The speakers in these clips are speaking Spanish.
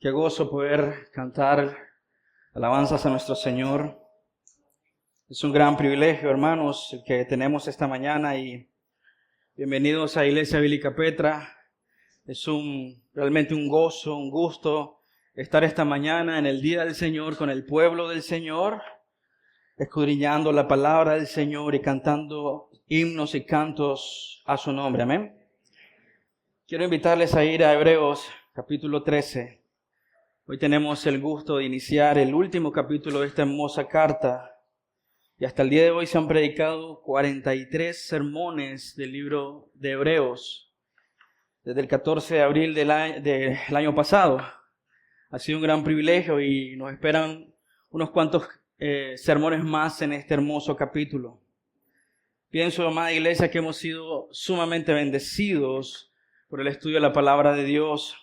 Qué gozo poder cantar alabanzas a nuestro Señor. Es un gran privilegio, hermanos, el que tenemos esta mañana y bienvenidos a Iglesia Bíblica Petra. Es realmente un gozo, un gusto estar esta mañana en el día del Señor con el pueblo del Señor, escudriñando la palabra del Señor y cantando himnos y cantos a su nombre. Amén. Quiero invitarles a ir a Hebreos capítulo 13. Hoy tenemos el gusto de iniciar el último capítulo de esta hermosa carta. Y hasta el día de hoy se han predicado 43 sermones del libro de Hebreos, desde el 14 de abril del año pasado. Ha sido un gran privilegio y nos esperan unos cuantos sermones más en este hermoso capítulo. Pienso, amada iglesia, que hemos sido sumamente bendecidos por el estudio de la palabra de Dios.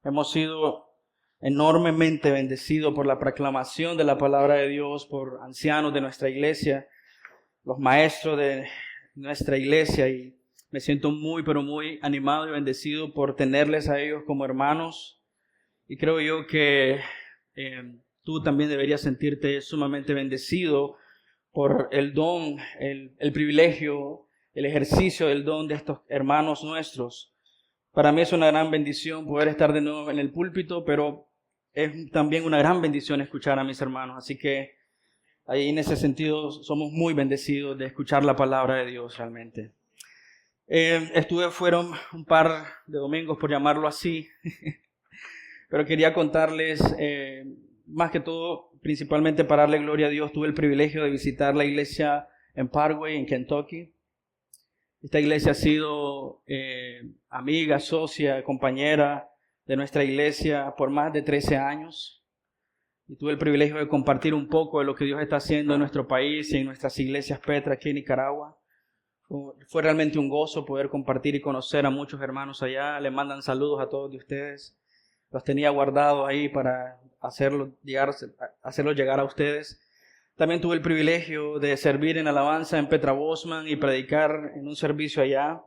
Hemos sido enormemente bendecido por la proclamación de la palabra de Dios, por ancianos de nuestra iglesia, los maestros de nuestra iglesia, y me siento muy, pero muy animado y bendecido por tenerles a ellos como hermanos. Y creo yo que tú también deberías sentirte sumamente bendecido por el don, el privilegio, el ejercicio del don de estos hermanos nuestros. Para mí es una gran bendición poder estar de nuevo en el púlpito, pero es también una gran bendición escuchar a mis hermanos. Así que ahí en ese sentido somos muy bendecidos de escuchar la palabra de Dios realmente. Fueron un par de domingos, por llamarlo así, pero quería contarles, más que todo, principalmente para darle gloria a Dios, tuve el privilegio de visitar la iglesia en Parkway, en Kentucky. Esta iglesia ha sido amiga, socia, compañera de nuestra iglesia por más de 13 años. Y tuve el privilegio de compartir un poco de lo que Dios está haciendo en nuestro país y en nuestras iglesias Petra aquí en Nicaragua. Fue realmente un gozo poder compartir y conocer a muchos hermanos allá. Le mandan saludos a todos de ustedes. Los tenía guardados ahí para hacerlos llegar a ustedes. También tuve el privilegio de servir en alabanza en Petra Bosman y predicar en un servicio allá.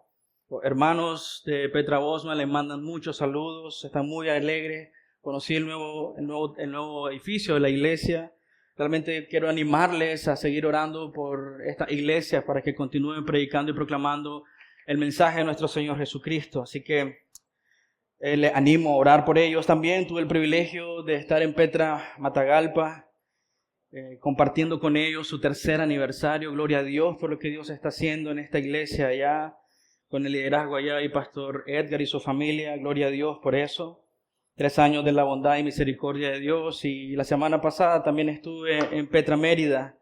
Los hermanos de Petra Bosman les mandan muchos saludos, están muy alegres. Conocí el nuevo edificio de la iglesia. Realmente quiero animarles a seguir orando por esta iglesia para que continúen predicando y proclamando el mensaje de nuestro Señor Jesucristo. Así que les animo a orar por ellos. También tuve el privilegio de estar en Petra Matagalpa, compartiendo con ellos su tercer aniversario. Gloria a Dios por lo que Dios está haciendo en esta iglesia allá, con el liderazgo allá y Pastor Edgar y su familia. Gloria a Dios por eso. 3 años de la bondad y misericordia de Dios. Y la semana pasada también estuve en Petra Mérida,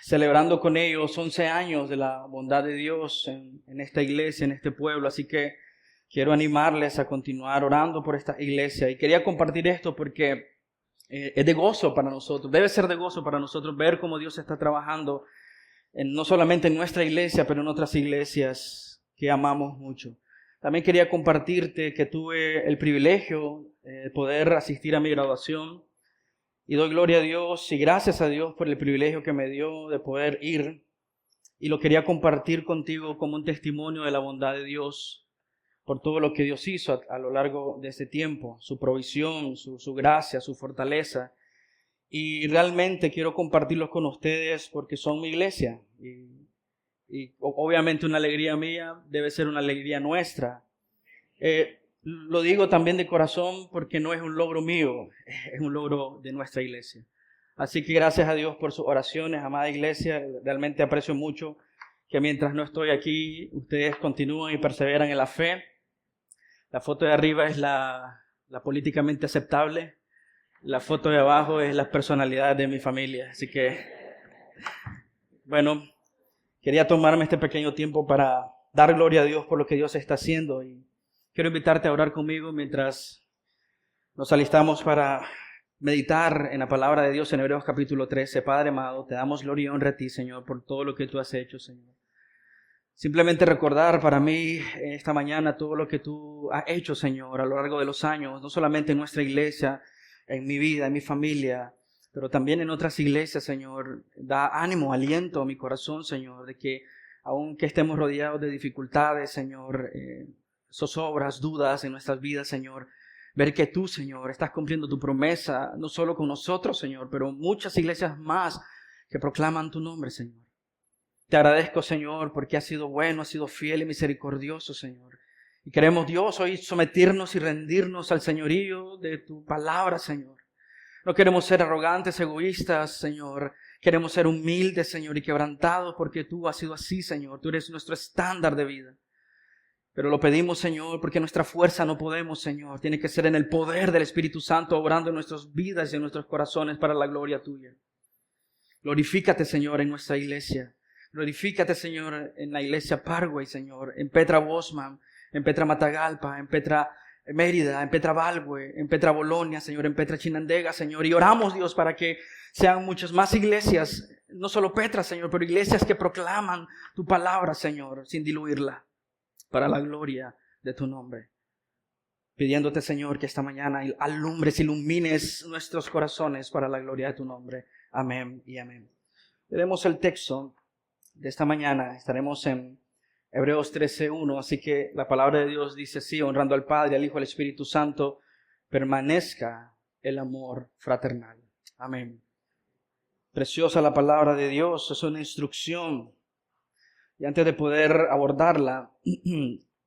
celebrando con ellos 11 años de la bondad de Dios en esta iglesia, en este pueblo. Así que quiero animarles a continuar orando por esta iglesia. Y quería compartir esto porque es de gozo para nosotros, debe ser de gozo para nosotros ver cómo Dios está trabajando no solamente en nuestra iglesia, pero en otras iglesias que amamos mucho. También quería compartirte que tuve el privilegio de poder asistir a mi graduación y doy gloria a Dios y gracias a Dios por el privilegio que me dio de poder ir, y lo quería compartir contigo como un testimonio de la bondad de Dios por todo lo que Dios hizo a lo largo de este tiempo, su provisión, su gracia, su fortaleza. Y realmente quiero compartirlos con ustedes porque son mi iglesia. Y obviamente una alegría mía debe ser una alegría nuestra. Lo digo también de corazón porque no es un logro mío, es un logro de nuestra iglesia. Así que gracias a Dios por sus oraciones, amada iglesia. Realmente aprecio mucho que mientras no estoy aquí, ustedes continúan y perseveran en la fe. La foto de arriba es la políticamente aceptable. La foto de abajo es la personalidad de mi familia. Así que, bueno, quería tomarme este pequeño tiempo para dar gloria a Dios por lo que Dios está haciendo. Y quiero invitarte a orar conmigo mientras nos alistamos para meditar en la palabra de Dios en Hebreos capítulo 13. Padre amado, te damos gloria y honra a ti, Señor, por todo lo que tú has hecho, Señor. Simplemente recordar para mí esta mañana todo lo que tú has hecho, Señor, a lo largo de los años, no solamente en nuestra iglesia, en mi vida, en mi familia, pero también en otras iglesias, Señor. Da ánimo, aliento a mi corazón, Señor, de que aunque estemos rodeados de dificultades, Señor, zozobras, dudas en nuestras vidas, Señor, ver que tú, Señor, estás cumpliendo tu promesa, no solo con nosotros, Señor, pero muchas iglesias más que proclaman tu nombre, Señor. Te agradezco, Señor, porque has sido bueno, has sido fiel y misericordioso, Señor. Y queremos, Dios, hoy someternos y rendirnos al señorío de tu palabra, Señor. No queremos ser arrogantes, egoístas, Señor. Queremos ser humildes, Señor, y quebrantados porque tú has sido así, Señor. Tú eres nuestro estándar de vida. Pero lo pedimos, Señor, porque nuestra fuerza no podemos, Señor. Tiene que ser en el poder del Espíritu Santo, obrando en nuestras vidas y en nuestros corazones para la gloria tuya. Glorifícate, Señor, en nuestra iglesia. Glorifícate, Señor, en la iglesia Parkway, Señor, en Petra Bosman, en Petra Matagalpa, en Petra Mérida, en Petra Valgue, en Petra Bolonia, Señor, en Petra Chinandega, Señor. Y oramos, Dios, para que sean muchas más iglesias, no solo Petra, Señor, pero iglesias que proclaman tu palabra, Señor, sin diluirla, para la gloria de tu nombre. Pidiéndote, Señor, que esta mañana alumbres, ilumines nuestros corazones para la gloria de tu nombre. Amén y amén. Leemos el texto de esta mañana. Estaremos en Hebreos 13:1. Así que la palabra de Dios dice así: honrando al Padre, al Hijo y al Espíritu Santo, permanezca el amor fraternal. Amén. Preciosa la palabra de Dios, es una instrucción. Y antes de poder abordarla,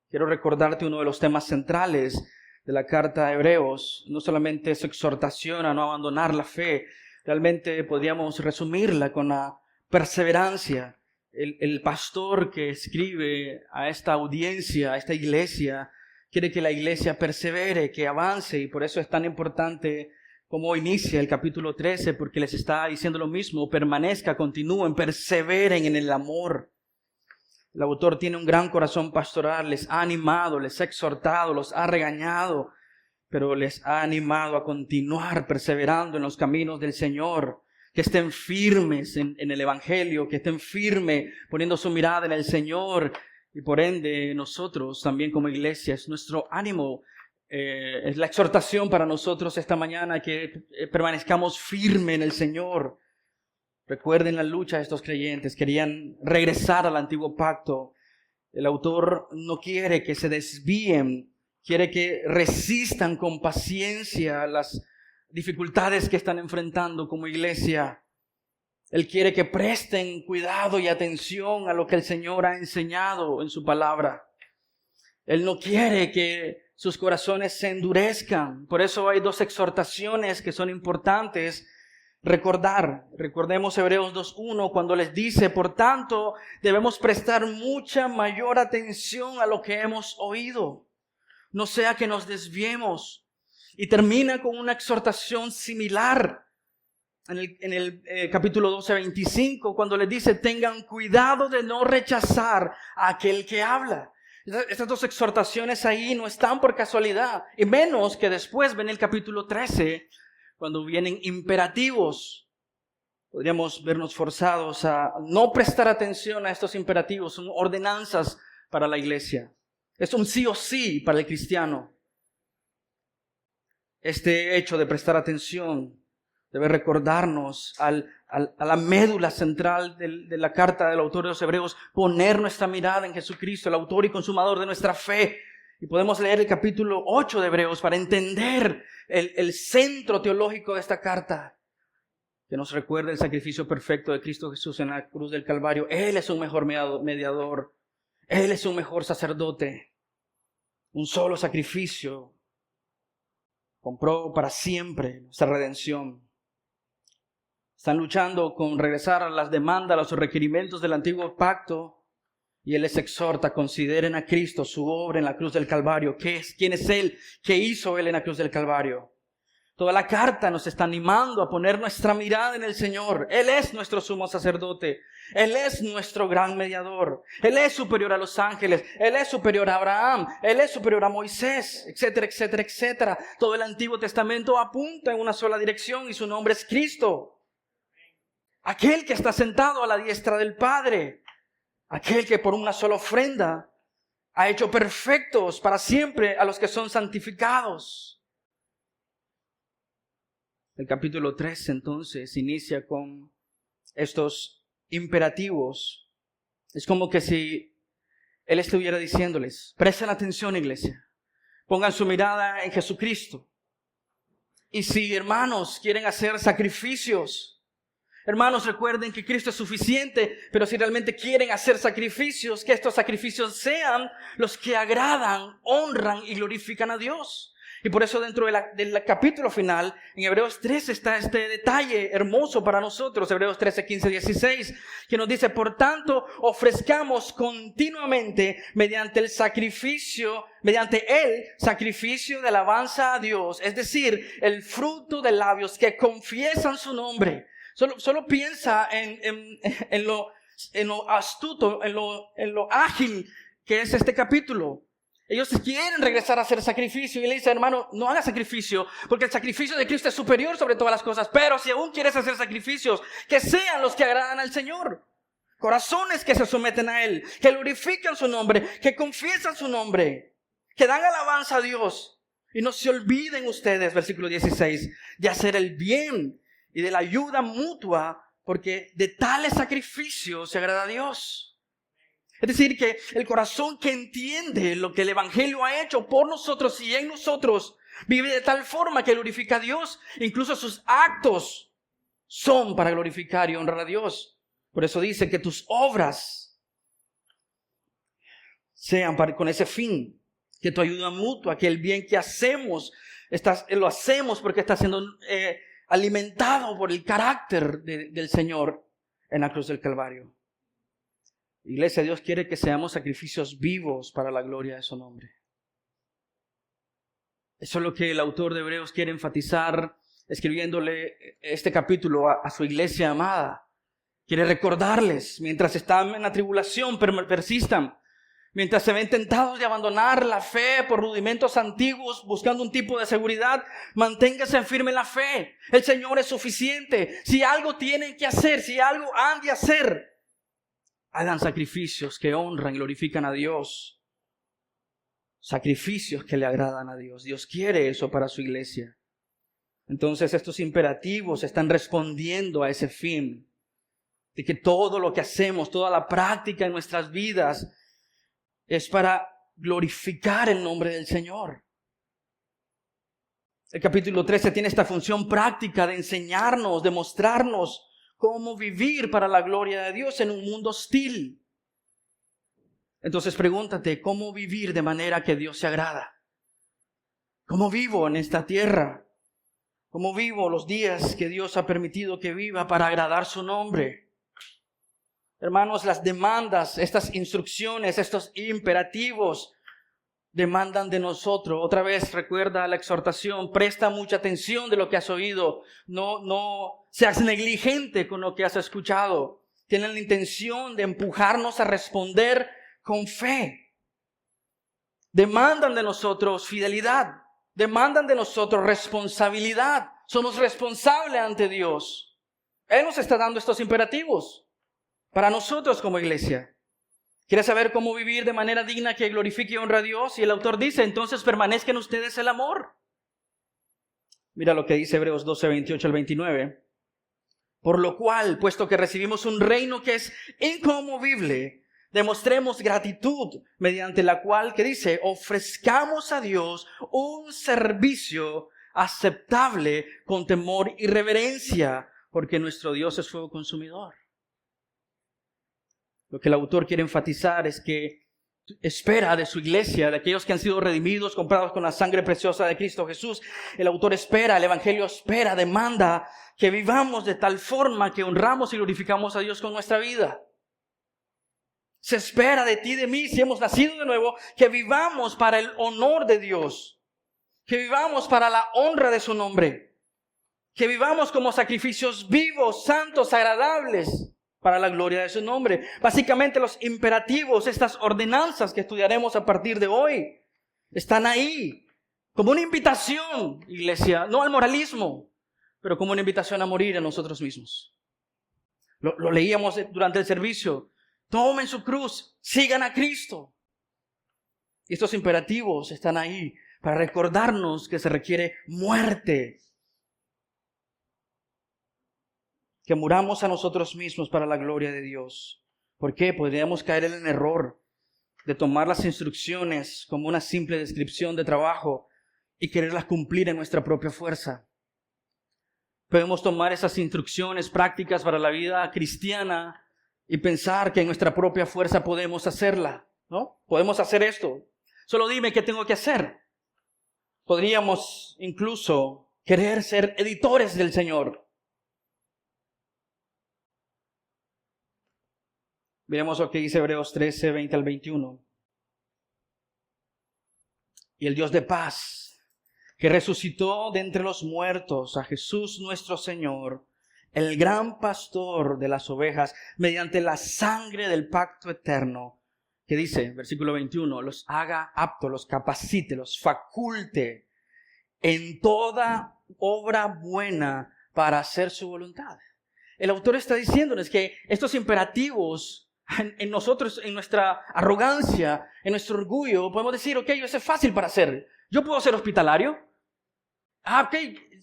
quiero recordarte uno de los temas centrales de la carta a Hebreos. No solamente su exhortación a no abandonar la fe, realmente podríamos resumirla con la perseverancia. El pastor que escribe a esta audiencia, a esta iglesia, quiere que la iglesia persevere, que avance, y por eso es tan importante como inicia el capítulo 13, porque les está diciendo lo mismo: permanezca, continúen, perseveren en el amor. El autor tiene un gran corazón pastoral, les ha animado, les ha exhortado, los ha regañado, pero les ha animado a continuar perseverando en los caminos del Señor, que estén firmes en el Evangelio, que estén firmes poniendo su mirada en el Señor. Y por ende nosotros también como iglesia es nuestro ánimo, es la exhortación para nosotros esta mañana, que permanezcamos firmes en el Señor. Recuerden la lucha de estos creyentes, querían regresar al antiguo pacto. El autor no quiere que se desvíen, quiere que resistan con paciencia las dificultades que están enfrentando como iglesia. Él quiere que presten cuidado y atención a lo que el Señor ha enseñado en su palabra. Él no quiere que sus corazones se endurezcan. Por eso hay dos exhortaciones que son importantes recordar. Recordemos Hebreos 2:1 cuando les dice: por tanto, debemos prestar mucha mayor atención a lo que hemos oído, no sea que nos desviemos. Y termina con una exhortación similar en el capítulo 12:25, cuando les dice: tengan cuidado de no rechazar a aquel que habla. Estas dos exhortaciones ahí no están por casualidad, y menos que después ven el capítulo 13, cuando vienen imperativos. Podríamos vernos forzados a no prestar atención a estos imperativos. Son ordenanzas para la iglesia. Es un sí o sí para el cristiano. Este hecho de prestar atención debe recordarnos a la médula central de la carta del autor de los Hebreos, poner nuestra mirada en Jesucristo, el autor y consumador de nuestra fe. Y podemos leer el capítulo 8 de Hebreos para entender el centro teológico de esta carta, que nos recuerda el sacrificio perfecto de Cristo Jesús en la cruz del Calvario. Él es un mejor mediador. Él es un mejor sacerdote. Un solo sacrificio compró para siempre nuestra redención. Están luchando con regresar a las demandas, a los requerimientos del antiguo pacto. Y Él les exhorta: consideren a Cristo, su obra en la cruz del Calvario. ¿Quién es Él? ¿Qué hizo Él en la cruz del Calvario? Toda la carta nos está animando a poner nuestra mirada en el Señor. Él es nuestro sumo sacerdote. Él es nuestro gran mediador. Él es superior a los ángeles. Él es superior a Abraham. Él es superior a Moisés, etcétera, etcétera, etcétera. Todo el Antiguo Testamento apunta en una sola dirección y su nombre es Cristo. Aquel que está sentado a la diestra del Padre. Aquel que por una sola ofrenda ha hecho perfectos para siempre a los que son santificados. El capítulo 3 entonces inicia con estos imperativos. Es como que si Él estuviera diciéndoles: presten atención, iglesia. Pongan su mirada en Jesucristo. Y si, hermanos, quieren hacer sacrificios, hermanos, recuerden que Cristo es suficiente, pero si realmente quieren hacer sacrificios, que estos sacrificios sean los que agradan, honran y glorifican a Dios. Y por eso dentro del capítulo final, en Hebreos 13 está este detalle hermoso para nosotros, Hebreos 13, 15, 16, que nos dice: por tanto, ofrezcamos continuamente mediante el sacrificio de alabanza a Dios, es decir, el fruto de labios que confiesan su nombre. Solo piensa en lo astuto, en lo ágil que es este capítulo. Ellos quieren regresar a hacer sacrificio y le dicen: hermano, no haga sacrificio, porque el sacrificio de Cristo es superior sobre todas las cosas. Pero si aún quieres hacer sacrificios, que sean los que agradan al Señor. Corazones que se someten a Él, que glorifican su nombre, que confiesan su nombre, que dan alabanza a Dios. Y no se olviden ustedes, versículo 16, de hacer el bien y de la ayuda mutua, porque de tales sacrificios se agrada a Dios. Es decir, que el corazón que entiende lo que el Evangelio ha hecho por nosotros y en nosotros, vive de tal forma que glorifica a Dios. Incluso sus actos son para glorificar y honrar a Dios. Por eso dice que tus obras sean con ese fin, que tu ayuda mutua, que el bien que hacemos, lo hacemos porque está siendo alimentado por el carácter del Señor en la cruz del Calvario. Iglesia, Dios quiere que seamos sacrificios vivos para la gloria de su nombre. Eso es lo que el autor de Hebreos quiere enfatizar, escribiéndole este capítulo a su iglesia amada. Quiere recordarles, mientras están en la tribulación, persistan. Mientras se ven tentados de abandonar la fe por rudimentos antiguos, buscando un tipo de seguridad, manténganse firme en la fe. El Señor es suficiente. Si algo tienen que hacer, si algo han de hacer, hagan sacrificios que honran y glorifican a Dios. Sacrificios que le agradan a Dios. Dios quiere eso para su iglesia. Entonces estos imperativos están respondiendo a ese fin. De que todo lo que hacemos, toda la práctica en nuestras vidas es para glorificar el nombre del Señor. El capítulo 13 tiene esta función práctica de enseñarnos, de mostrarnos cómo vivir para la gloria de Dios en un mundo hostil. Entonces pregúntate, ¿cómo vivir de manera que Dios se agrada? ¿Cómo vivo en esta tierra? ¿Cómo vivo los días que Dios ha permitido que viva para agradar su nombre? Hermanos, las demandas, estas instrucciones, estos imperativos demandan de nosotros. Otra vez recuerda la exhortación, presta mucha atención de lo que has oído. No seas negligente con lo que has escuchado. Tienen la intención de empujarnos a responder con fe. Demandan de nosotros fidelidad. Demandan de nosotros responsabilidad. Somos responsables ante Dios. Él nos está dando estos imperativos para nosotros como iglesia. ¿Quieres saber cómo vivir de manera digna que glorifique y honre a Dios? Y el autor dice, entonces permanezca en ustedes el amor. Mira lo que dice Hebreos 12, 28 al 29. Por lo cual, puesto que recibimos un reino que es inconmovible, demostremos gratitud, mediante la cual, que dice, ofrezcamos a Dios un servicio aceptable con temor y reverencia, porque nuestro Dios es fuego consumidor. Lo que el autor quiere enfatizar es que espera de su iglesia, de aquellos que han sido redimidos, comprados con la sangre preciosa de Cristo Jesús. El autor espera, el evangelio espera, demanda que vivamos de tal forma que honramos y glorificamos a Dios con nuestra vida. Se espera de ti y de mí, si hemos nacido de nuevo, que vivamos para el honor de Dios, que vivamos para la honra de su nombre, que vivamos como sacrificios vivos, santos, agradables, para la gloria de su nombre. Básicamente los imperativos, estas ordenanzas que estudiaremos a partir de hoy, están ahí como una invitación, iglesia, no al moralismo, pero como una invitación a morir a nosotros mismos. Lo leíamos durante el servicio. Tomen su cruz, sigan a Cristo. Y estos imperativos están ahí para recordarnos que se requiere muerte. Que muramos a nosotros mismos para la gloria de Dios. ¿Por qué? Podríamos caer en el error de tomar las instrucciones como una simple descripción de trabajo y quererlas cumplir en nuestra propia fuerza. Podemos tomar esas instrucciones prácticas para la vida cristiana y pensar que en nuestra propia fuerza podemos hacerla, ¿no? Podemos hacer esto. Solo dime qué tengo que hacer. Podríamos incluso querer ser editores del Señor. Miremos lo que dice Hebreos 13, 20 al 21. Y el Dios de paz, que resucitó de entre los muertos a Jesús nuestro Señor, el gran pastor de las ovejas, mediante la sangre del pacto eterno, que dice, versículo 21, los haga aptos, los capacite, los faculte en toda obra buena para hacer su voluntad. El autor está diciéndonos que estos imperativos en nosotros, en nuestra arrogancia, en nuestro orgullo, podemos decir, ok, eso es fácil para hacer. Yo puedo ser hospitalario. Ok,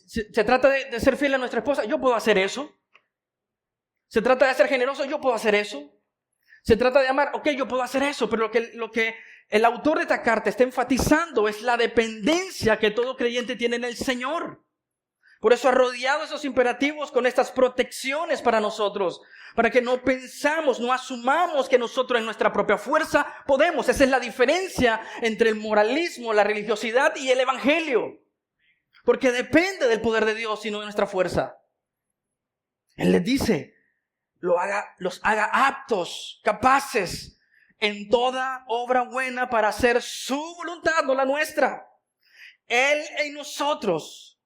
se trata de ser fiel a nuestra esposa, yo puedo hacer eso. Se trata de ser generoso, yo puedo hacer eso. Se trata de amar, ok, yo puedo hacer eso. Pero lo que el autor de esta carta está enfatizando es la dependencia que todo creyente tiene en el Señor. Por eso ha rodeado esos imperativos con estas protecciones para nosotros, para que no pensamos, no asumamos que nosotros en nuestra propia fuerza podemos. Esa es la diferencia entre el moralismo, la religiosidad y el evangelio. Porque depende del poder de Dios y no de nuestra fuerza. Él les dice, los haga aptos, capaces en toda obra buena para hacer su voluntad, no la nuestra. Él en nosotros,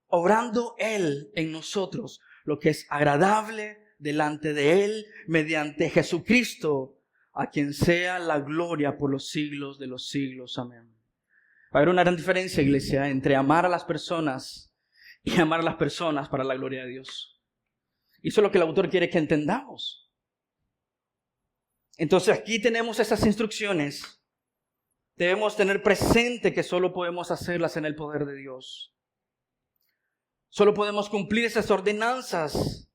obrando Él en nosotros lo que es agradable delante de Él mediante Jesucristo, a quien sea la gloria por los siglos de los siglos. Amén. Va a haber una gran diferencia, iglesia, entre amar a las personas y amar a las personas para la gloria de Dios. Y eso es lo que el autor quiere que entendamos. Entonces aquí tenemos esas instrucciones. Debemos tener presente que solo podemos hacerlas en el poder de Dios. Solo podemos cumplir esas ordenanzas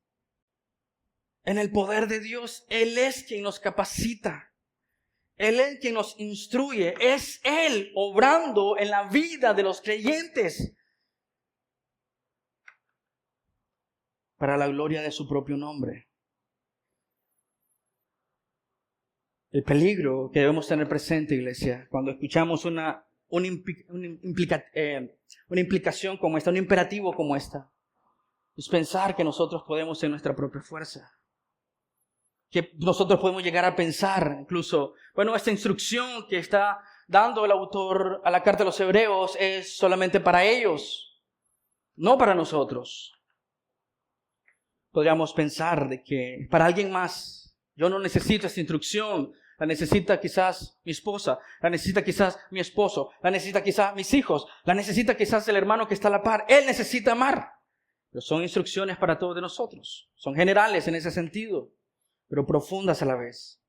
en el poder de Dios. Él es quien nos capacita. Él es quien nos instruye. Es Él obrando en la vida de los creyentes para la gloria de su propio nombre. El peligro que debemos tener presente, iglesia, cuando escuchamos una implicación como esta, un imperativo como esta, es pensar que nosotros podemos en nuestra propia fuerza. Que nosotros podemos llegar a pensar incluso, bueno, esta instrucción que está dando el autor a la carta de los Hebreos es solamente para ellos, no para nosotros. Podríamos pensar de que para alguien más, yo no necesito esta instrucción, la necesita quizás mi esposa, la necesita quizás mi esposo, la necesita quizás mis hijos, la necesita quizás el hermano que está a la par. Él necesita amar. Pero son instrucciones para todos de nosotros. Son generales en ese sentido, pero profundas a la vez.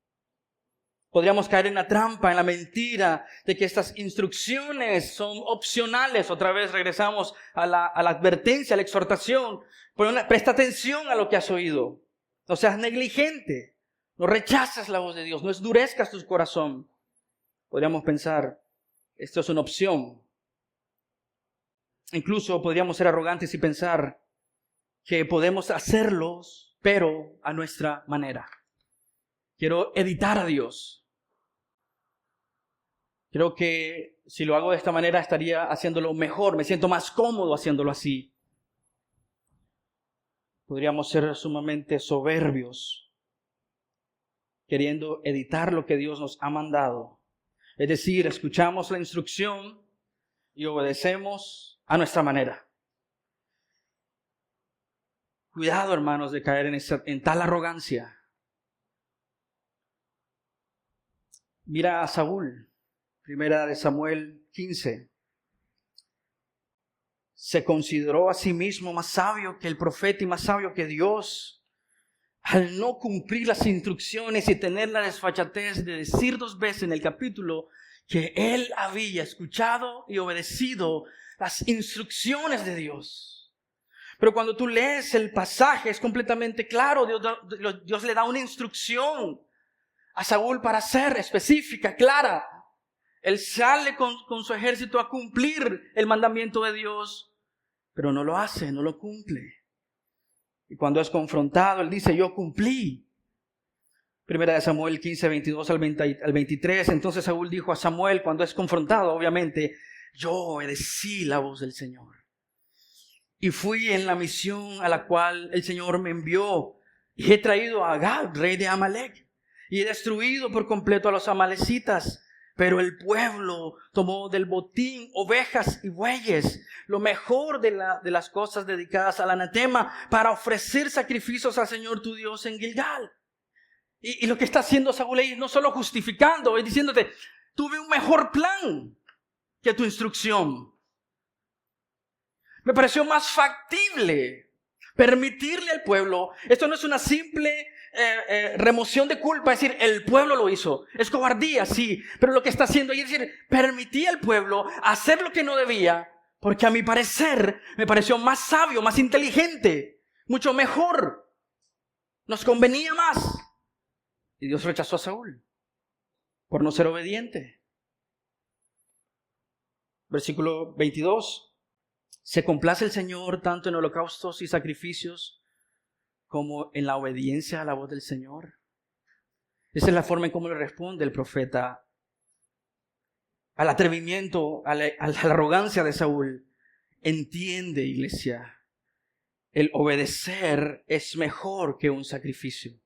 Podríamos caer en la trampa, en la mentira de que estas instrucciones son opcionales. Otra vez regresamos a la advertencia, a la exhortación. Presta atención a lo que has oído. No seas negligente. No rechaces la voz de Dios. No endurezcas tu corazón. Podríamos pensar, esto es una opción. Incluso podríamos ser arrogantes y pensar que podemos hacerlos, pero a nuestra manera. Quiero editar a Dios. Creo que si lo hago de esta manera estaría haciéndolo mejor. Me siento más cómodo haciéndolo así. Podríamos ser sumamente soberbios, queriendo editar lo que Dios nos ha mandado. Es decir, escuchamos la instrucción y obedecemos a nuestra manera. Cuidado, hermanos, de caer en tal arrogancia. Mira a Saúl, primera de Samuel 15. Se consideró a sí mismo más sabio que el profeta y más sabio que Dios. Al no cumplir las instrucciones y tener la desfachatez de decir 2 veces en el capítulo que él había escuchado y obedecido las instrucciones de Dios. Pero cuando tú lees el pasaje es completamente claro. Dios le da una instrucción a Saúl para ser específica, clara. Él sale con su ejército a cumplir el mandamiento de Dios, pero no lo hace, no lo cumple. Y cuando es confrontado, él dice, yo cumplí. Primera de Samuel 15, 22 al 23. Entonces Saúl dijo a Samuel, cuando es confrontado, obviamente, yo obedecí la voz del Señor. Y fui en la misión a la cual el Señor me envió. Y he traído a Agag, rey de Amalec. Y he destruido por completo a los amalecitas. Pero el pueblo tomó del botín ovejas y bueyes, lo mejor de las cosas dedicadas al anatema, para ofrecer sacrificios al Señor tu Dios en Gilgal. Y lo que está haciendo Saúl ahí, no solo justificando, es diciéndote, tuve un mejor plan que tu instrucción. Me pareció más factible permitirle al pueblo. Esto no es una simple remoción de culpa, es decir, el pueblo lo hizo. Es cobardía, sí, pero lo que está haciendo ahí es decir, permití al pueblo hacer lo que no debía, porque a mi parecer me pareció más sabio, más inteligente, mucho mejor. Nos convenía más. Y Dios rechazó a Saúl por no ser obediente. Versículo 22. Se complace el Señor tanto en holocaustos y sacrificios como en la obediencia a la voz del Señor. Esa es la forma en cómo le responde el profeta al atrevimiento, a la arrogancia de Saúl. Entiende, iglesia, el obedecer es mejor que un sacrificio.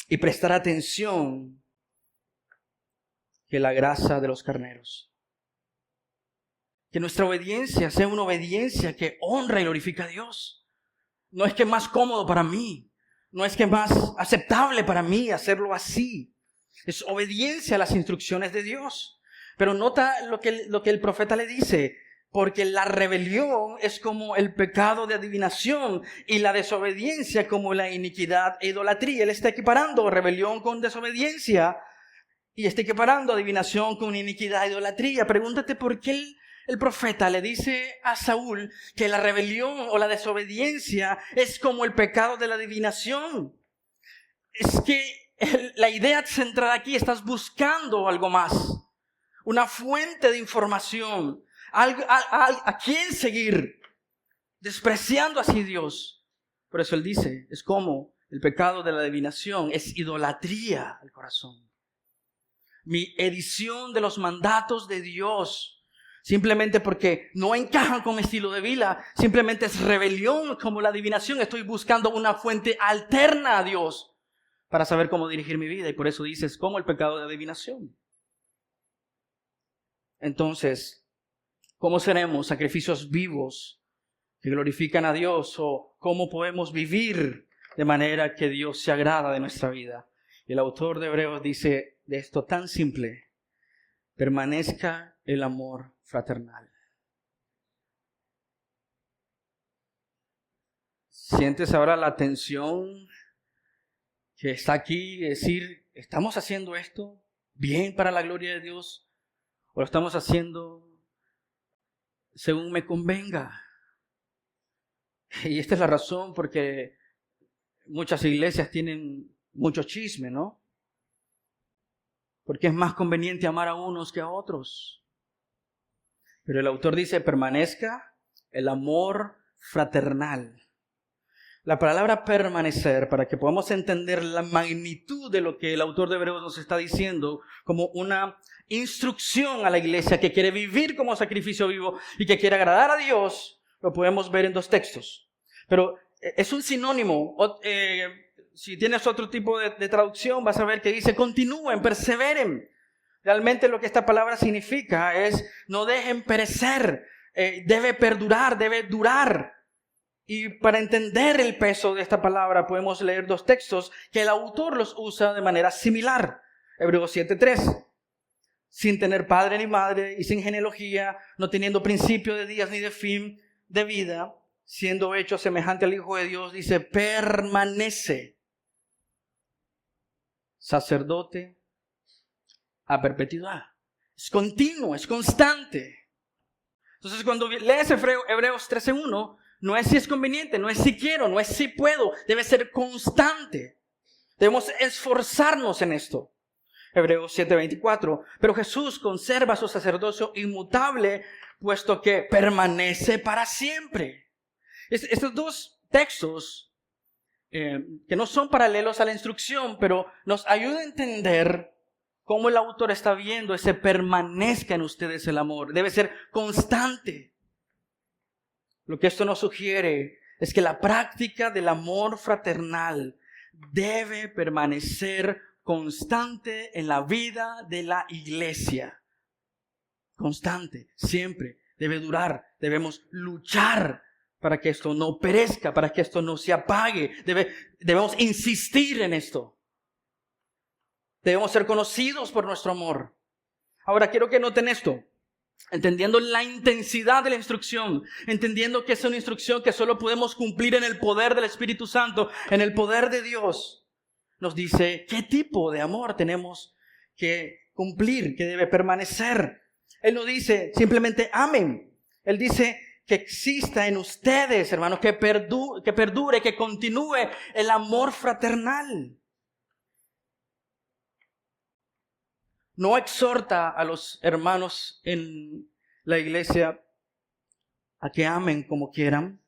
Y prestar atención que la grasa de los carneros. Que nuestra obediencia sea una obediencia que honra y glorifica a Dios. No es que es más cómodo para mí. No es que es más aceptable para mí hacerlo así. Es obediencia a las instrucciones de Dios. Pero nota lo que el profeta le dice. Porque la rebelión es como el pecado de adivinación y la desobediencia como la iniquidad e idolatría. Él está equiparando rebelión con desobediencia y está equiparando adivinación con iniquidad e idolatría. Pregúntate por qué el profeta le dice a Saúl que la rebelión o la desobediencia es como el pecado de la adivinación. Es que la idea central aquí, estás buscando algo más, una fuente de información, a quién seguir, despreciando así Dios. Por eso él dice, es como el pecado de la adivinación, es idolatría al corazón. Mi edición de los mandatos de Dios, simplemente porque no encajan con mi estilo de vida, simplemente es rebelión como la adivinación. Estoy buscando una fuente alterna a Dios para saber cómo dirigir mi vida. Y por eso dices, como el pecado de adivinación. Entonces, ¿cómo seremos sacrificios vivos que glorifican a Dios? ¿O cómo podemos vivir de manera que Dios se agrada de nuestra vida? Y el autor de Hebreos dice de esto tan simple: permanezca el amor fraternal. ¿Sientes ahora la tensión que está aquí? Es decir, ¿estamos haciendo esto bien para la gloria de Dios? ¿O lo estamos haciendo según me convenga? Y esta es la razón porque muchas iglesias tienen mucho chisme, ¿no? Porque es más conveniente amar a unos que a otros. Pero el autor dice, permanezca el amor fraternal. La palabra permanecer, para que podamos entender la magnitud de lo que el autor de Hebreos nos está diciendo, como una instrucción a la iglesia que quiere vivir como sacrificio vivo y que quiere agradar a Dios, lo podemos ver en dos textos. Pero es un sinónimo. Si tienes otro tipo de traducción, vas a ver que dice, continúen, perseveren. Realmente lo que esta palabra significa es, no dejen perecer, debe perdurar, debe durar. Y para entender el peso de esta palabra podemos leer dos textos que el autor los usa de manera similar. Hebreos 7:3. Sin tener padre ni madre y sin genealogía, no teniendo principio de días ni de fin de vida, siendo hecho semejante al Hijo de Dios, dice, permanece sacerdote a perpetuidad. Es continuo, es constante. Entonces cuando lees Hebreos 13:1, no es si es conveniente, no es si quiero, no es si puedo, debe ser constante. Debemos esforzarnos en esto. Hebreos 7:24. Pero Jesús conserva su sacerdocio inmutable, puesto que permanece para siempre. Estos dos textos, que no son paralelos a la instrucción, pero nos ayudan a entender cómo el autor está viendo ese permanezca en ustedes el amor. Debe ser constante. Lo que esto nos sugiere es que la práctica del amor fraternal debe permanecer constante en la vida de la iglesia. Constante, siempre, debe durar. Debemos luchar para que esto no perezca, para que esto no se apague. Debemos insistir en esto. Debemos ser conocidos por nuestro amor. Ahora quiero que noten esto. Entendiendo la intensidad de la instrucción, entendiendo que es una instrucción que solo podemos cumplir en el poder del Espíritu Santo, en el poder de Dios, nos dice qué tipo de amor tenemos que cumplir, que debe permanecer. Él no dice simplemente amen. Él dice que exista en ustedes, hermanos, que perdure, que continúe el amor fraternal. No exhorta a los hermanos en la iglesia a que amen como quieran,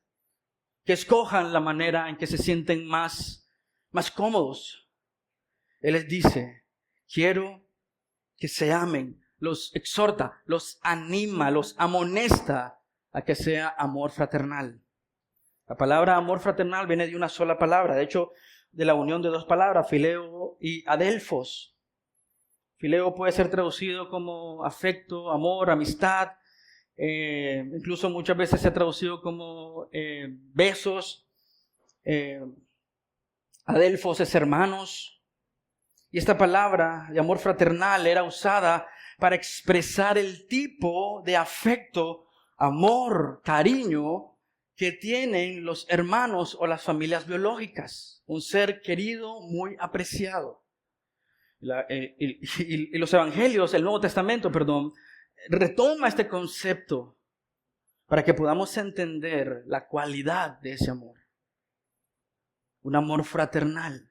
que escojan la manera en que se sienten más cómodos. Él les dice, quiero que se amen. Los exhorta, los anima, los amonesta a que sea amor fraternal. La palabra amor fraternal viene de una sola palabra, de hecho, de la unión de dos palabras, fileo y adelphos. Fileo puede ser traducido como afecto, amor, amistad. Incluso muchas veces se ha traducido como besos. Adelphos es hermanos. Y esta palabra de amor fraternal era usada para expresar el tipo de afecto, amor, cariño que tienen los hermanos o las familias biológicas. Un ser querido, muy apreciado. Y los evangelios, el Nuevo Testamento, retoma este concepto para que podamos entender la cualidad de ese amor. Un amor fraternal.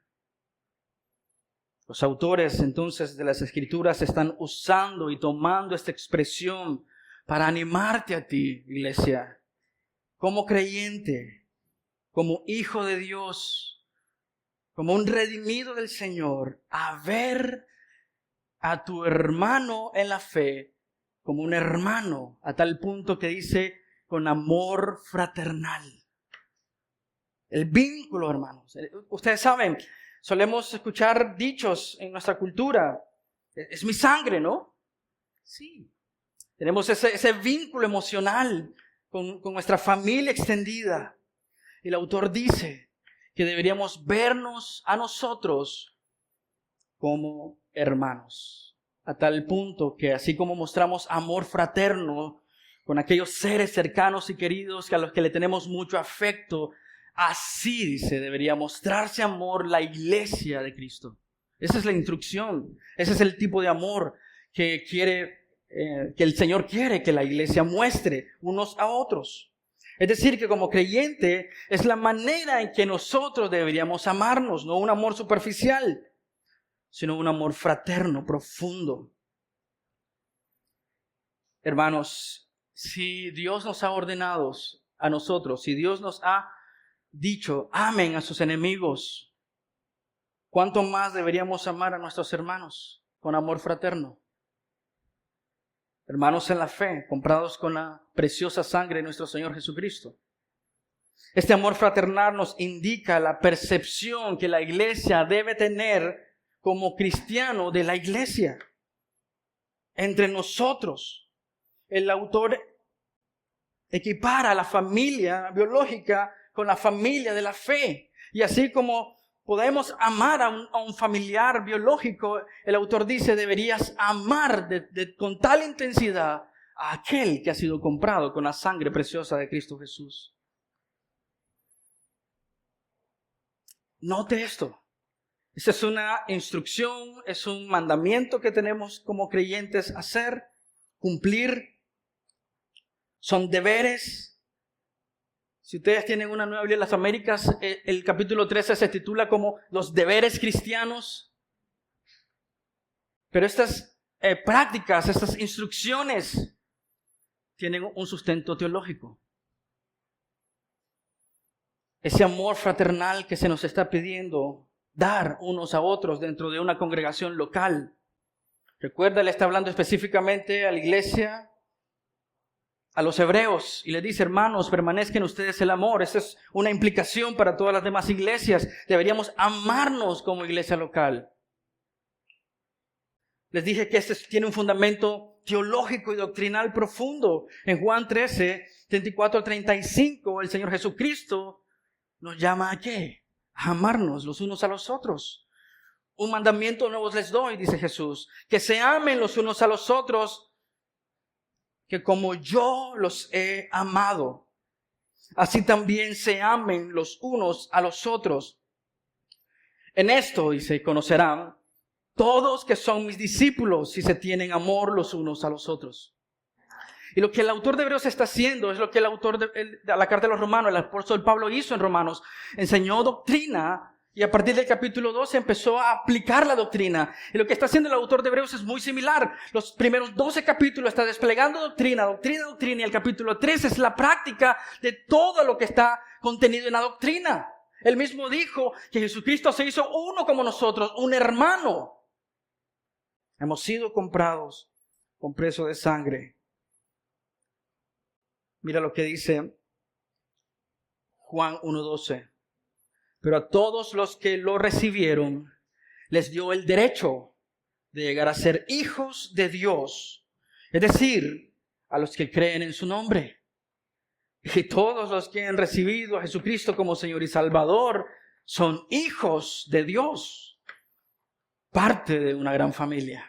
Los autores entonces de las Escrituras están usando y tomando esta expresión para animarte a ti, iglesia, como creyente, como hijo de Dios, como un redimido del Señor, a ver a tu hermano en la fe como un hermano, a tal punto que dice con amor fraternal. El vínculo, hermanos. Ustedes saben, solemos escuchar dichos en nuestra cultura. Es mi sangre, ¿no? Sí. Tenemos ese vínculo emocional con nuestra familia extendida. Y el autor dice que deberíamos vernos a nosotros como hermanos. A tal punto que así como mostramos amor fraterno con aquellos seres cercanos y queridos a los que le tenemos mucho afecto, así, dice, debería mostrarse amor la iglesia de Cristo. Esa es la instrucción. Ese es el tipo de amor que el Señor quiere que la iglesia muestre unos a otros. Es decir, que como creyente es la manera en que nosotros deberíamos amarnos, no un amor superficial, sino un amor fraterno, profundo. Hermanos, si Dios nos ha ordenado a nosotros, si Dios nos ha dicho, amen a sus enemigos, ¿cuánto más deberíamos amar a nuestros hermanos con amor fraterno? Hermanos en la fe, comprados con la preciosa sangre de nuestro Señor Jesucristo. Este amor fraternal nos indica la percepción que la iglesia debe tener como cristiano de la iglesia. Entre nosotros, el autor equipara a la familia biológica con la familia de la fe. Y así como podemos amar a un familiar biológico, el autor dice, deberías amar con tal intensidad a aquel que ha sido comprado con la sangre preciosa de Cristo Jesús. Note esto. Esa es una instrucción, es un mandamiento que tenemos como creyentes hacer, cumplir. Son deberes, Si ustedes tienen una nueva Biblia en las Américas, el capítulo 13 se titula como Los deberes cristianos. Pero estas prácticas, estas instrucciones tienen un sustento teológico. Ese amor fraternal que se nos está pidiendo dar unos a otros dentro de una congregación local. Recuerda, le está hablando específicamente a la iglesia, a los hebreos, y les dice: hermanos, permanezcan ustedes el amor. Esa es una implicación para todas las demás iglesias. Deberíamos amarnos como iglesia local. Les dije que este tiene un fundamento teológico y doctrinal profundo. En Juan 13, 34-35, el Señor Jesucristo nos llama ¿a qué? A amarnos los unos a los otros. Un mandamiento nuevo les doy, dice Jesús, que se amen los unos a los otros, que como yo los he amado, así también se amen los unos a los otros. En esto, dice, conocerán todos que son mis discípulos si se tienen amor los unos a los otros. Y lo que el autor de Hebreos está haciendo es lo que el autor de la carta de los Romanos, el apóstol Pablo, hizo en Romanos. Enseñó doctrina y a partir del capítulo 12 empezó a aplicar la doctrina. Y lo que está haciendo el autor de Hebreos es muy similar. Los primeros 12 capítulos está desplegando doctrina. Y el capítulo 13 es la práctica de todo lo que está contenido en la doctrina. Él mismo dijo que Jesucristo se hizo uno como nosotros, un hermano. Hemos sido comprados con precio de sangre. Mira lo que dice Juan 1:12. Pero a todos los que lo recibieron, les dio el derecho de llegar a ser hijos de Dios. Es decir, a los que creen en su nombre. Y todos los que han recibido a Jesucristo como Señor y Salvador son hijos de Dios. Parte de una gran familia.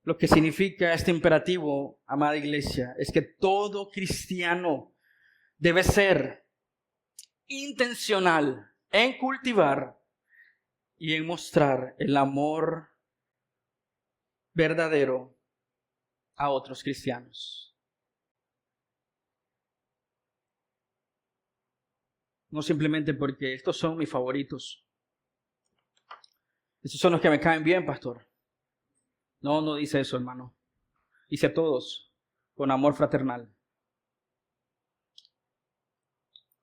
Lo que significa este imperativo, amada iglesia, es que todo cristiano debe ser intencional en cultivar y en mostrar el amor verdadero a otros cristianos. No simplemente porque estos son mis favoritos. Estos son los que me caen bien, pastor. No, no dice eso, hermano. Dice a todos con amor fraternal.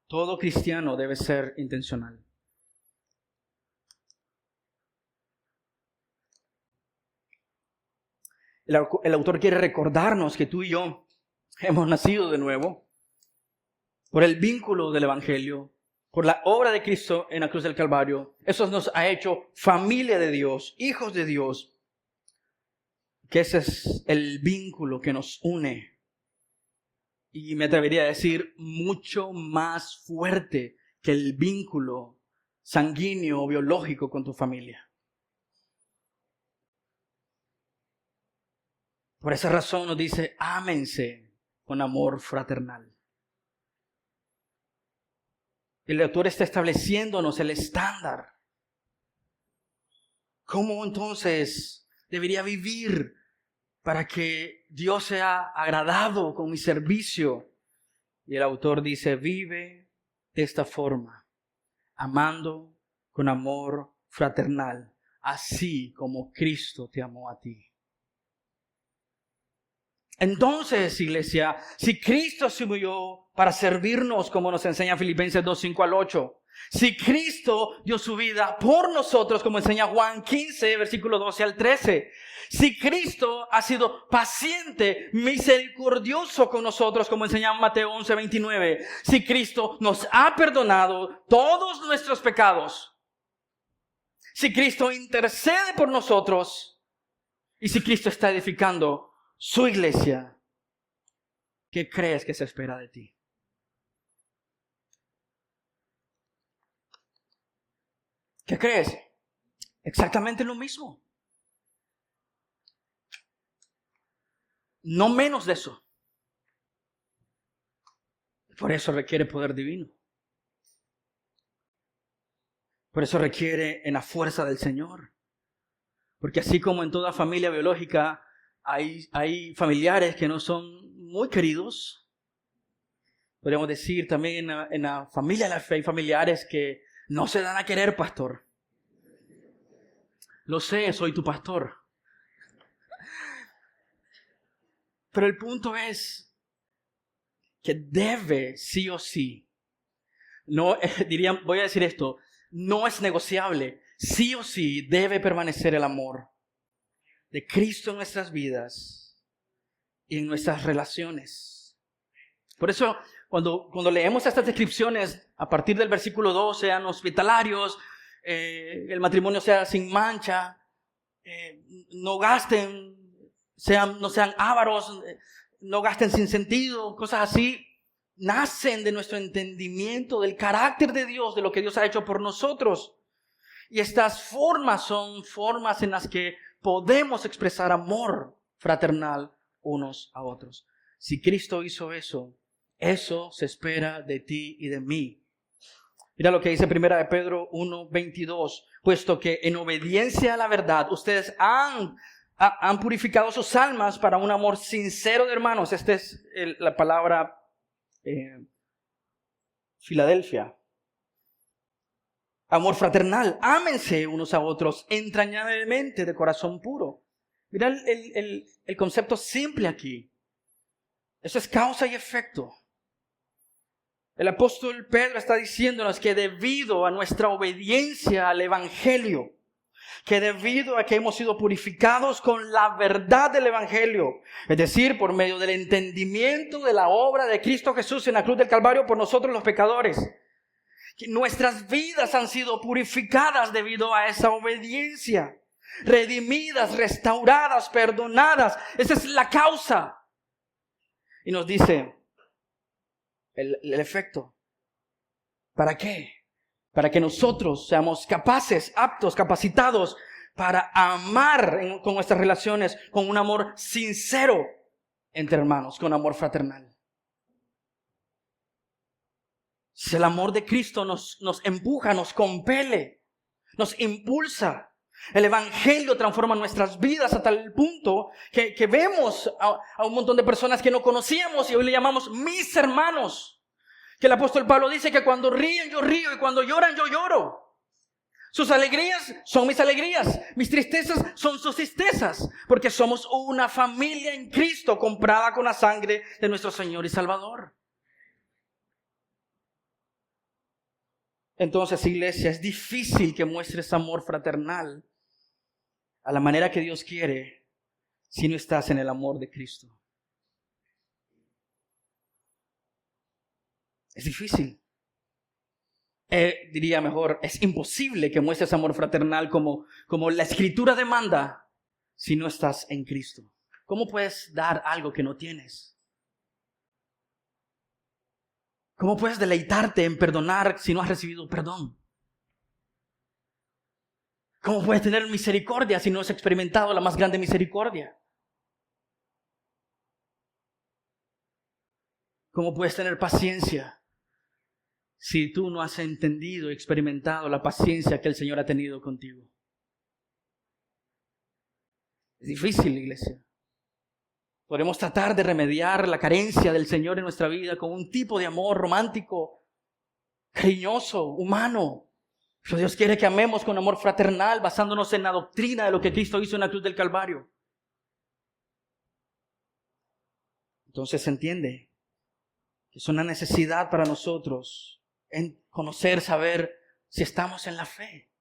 Todo cristiano debe ser intencional. El autor quiere recordarnos que tú y yo hemos nacido de nuevo por el vínculo del Evangelio, por la obra de Cristo en la cruz del Calvario. Eso nos ha hecho familia de Dios, hijos de Dios. Que ese es el vínculo que nos une. Y me atrevería a decir mucho más fuerte que el vínculo sanguíneo o biológico con tu familia. Por esa razón nos dice: ámense con amor fraternal. El autor está estableciéndonos el estándar. ¿Cómo entonces debería vivir para que Dios sea agradado con mi servicio? Y el autor dice: vive de esta forma, amando con amor fraternal, así como Cristo te amó a ti. Entonces, iglesia, si Cristo se murió para servirnos, como nos enseña Filipenses 2:5-8, si Cristo dio su vida por nosotros, como enseña Juan 15, versículo 12-13, si Cristo ha sido paciente, misericordioso con nosotros, como enseña Mateo 11:29, si Cristo nos ha perdonado todos nuestros pecados, si Cristo intercede por nosotros y si Cristo está edificando su iglesia, ¿qué crees que se espera de ti? ¿Qué crees? Exactamente lo mismo. No menos de eso. Por eso requiere poder divino. Por eso requiere en la fuerza del Señor. Porque así como en toda familia biológica hay familiares que no son muy queridos, Podríamos decir también en la familia de la fe hay familiares que no se dan a querer, pastor. Lo sé, soy tu pastor. Pero el punto es que debe, sí o sí, no, voy a decir esto, no es negociable, sí o sí debe permanecer el amor de Cristo en nuestras vidas y en nuestras relaciones. Por eso, cuando leemos estas descripciones, a partir del versículo 2, sean hospitalarios, el matrimonio sea sin mancha, no gasten, no sean ávaros, no gasten sin sentido, cosas así, nacen de nuestro entendimiento del carácter de Dios, de lo que Dios ha hecho por nosotros. Y estas formas son formas en las que podemos expresar amor fraternal unos a otros. Si Cristo hizo eso, eso se espera de ti y de mí. Mira lo que dice 1 Pedro 1:22. Puesto que en obediencia a la verdad ustedes han purificado sus almas para un amor sincero de hermanos. Esta es la palabra Filadelfia. Amor fraternal. Ámense unos a otros entrañablemente de corazón puro. Mira el concepto simple aquí. Eso es causa y efecto. El apóstol Pedro está diciéndonos que debido a nuestra obediencia al Evangelio, que debido a que hemos sido purificados con la verdad del Evangelio, es decir, por medio del entendimiento de la obra de Cristo Jesús en la cruz del Calvario por nosotros los pecadores, que nuestras vidas han sido purificadas debido a esa obediencia, redimidas, restauradas, perdonadas. Esa es la causa. Y nos dice el efecto. ¿Para qué? Para que nosotros seamos capaces, aptos, capacitados para amar con nuestras relaciones con un amor sincero entre hermanos, con amor fraternal. Si el amor de Cristo nos empuja, nos compele, nos impulsa. El Evangelio transforma nuestras vidas a tal punto que vemos a un montón de personas que no conocíamos y hoy le llamamos mis hermanos. Que el apóstol Pablo dice que cuando ríen yo río y cuando lloran yo lloro. Sus alegrías son mis alegrías, mis tristezas son sus tristezas, porque somos una familia en Cristo comprada con la sangre de nuestro Señor y Salvador. Entonces, iglesia, es difícil que muestres amor fraternal a la manera que Dios quiere si no estás en el amor de Cristo. Es difícil. Diría mejor, es imposible que muestres amor fraternal como la Escritura demanda si no estás en Cristo. ¿Cómo puedes dar algo que no tienes? ¿Cómo puedes deleitarte en perdonar si no has recibido perdón? ¿Cómo puedes tener misericordia si no has experimentado la más grande misericordia? ¿Cómo puedes tener paciencia si tú no has entendido y experimentado la paciencia que el Señor ha tenido contigo? Es difícil, iglesia. Podemos tratar de remediar la carencia del Señor en nuestra vida con un tipo de amor romántico, cariñoso, humano. Pero Dios quiere que amemos con amor fraternal, basándonos en la doctrina de lo que Cristo hizo en la cruz del Calvario. Entonces se entiende que es una necesidad para nosotros en conocer, saber si estamos en la fe.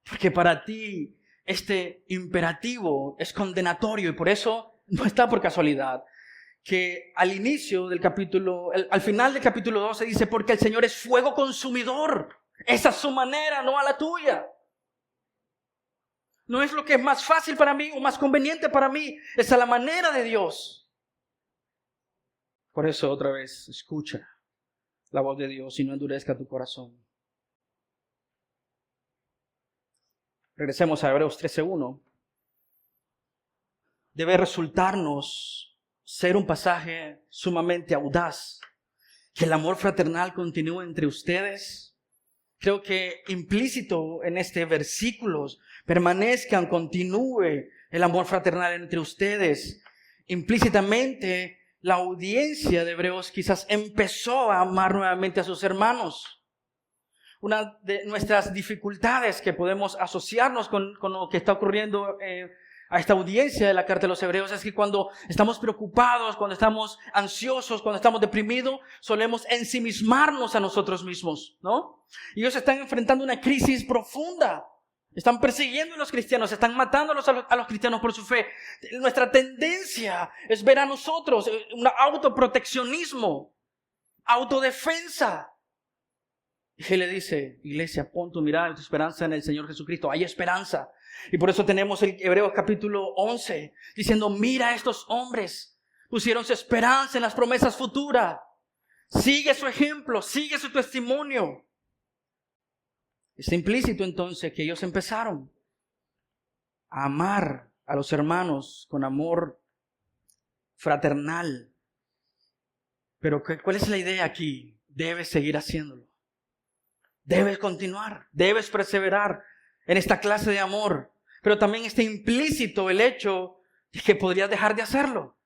Porque para ti este imperativo es condenatorio y por eso no está por casualidad que al inicio del capítulo, al final del capítulo 12 dice, porque el Señor es fuego consumidor. Esa es su manera, no a la tuya. No es lo que es más fácil para mí o más conveniente para mí. Es a la manera de Dios. Por eso otra vez, escucha la voz de Dios y no endurezca tu corazón. Regresemos a Hebreos 13:1. Debe resultarnos ser un pasaje sumamente audaz. Que el amor fraternal continúe entre ustedes. Creo que implícito en este versículo, continúe el amor fraternal entre ustedes. Implícitamente la audiencia de Hebreos quizás empezó a amar nuevamente a sus hermanos. Una de nuestras dificultades que podemos asociarnos con lo que está ocurriendo a esta audiencia de la carta de los Hebreos es que cuando estamos preocupados, cuando estamos ansiosos, cuando estamos deprimidos, solemos ensimismarnos a nosotros mismos, ¿no? Y ellos están enfrentando una crisis profunda. Están persiguiendo a los cristianos, están matando a los cristianos por su fe. Nuestra tendencia es ver a nosotros un autoproteccionismo, autodefensa. Y él le dice, iglesia, pon tu mirada y tu esperanza en el Señor Jesucristo. Hay esperanza. Y por eso tenemos el Hebreos capítulo 11, diciendo, mira a estos hombres, pusieron su esperanza en las promesas futuras. Sigue su ejemplo, sigue su testimonio. Está implícito entonces que ellos empezaron a amar a los hermanos con amor fraternal. Pero ¿cuál es la idea aquí? Debes seguir haciéndolo. Debes continuar, debes perseverar en esta clase de amor. Pero también está implícito el hecho de que podrías dejar de hacerlo.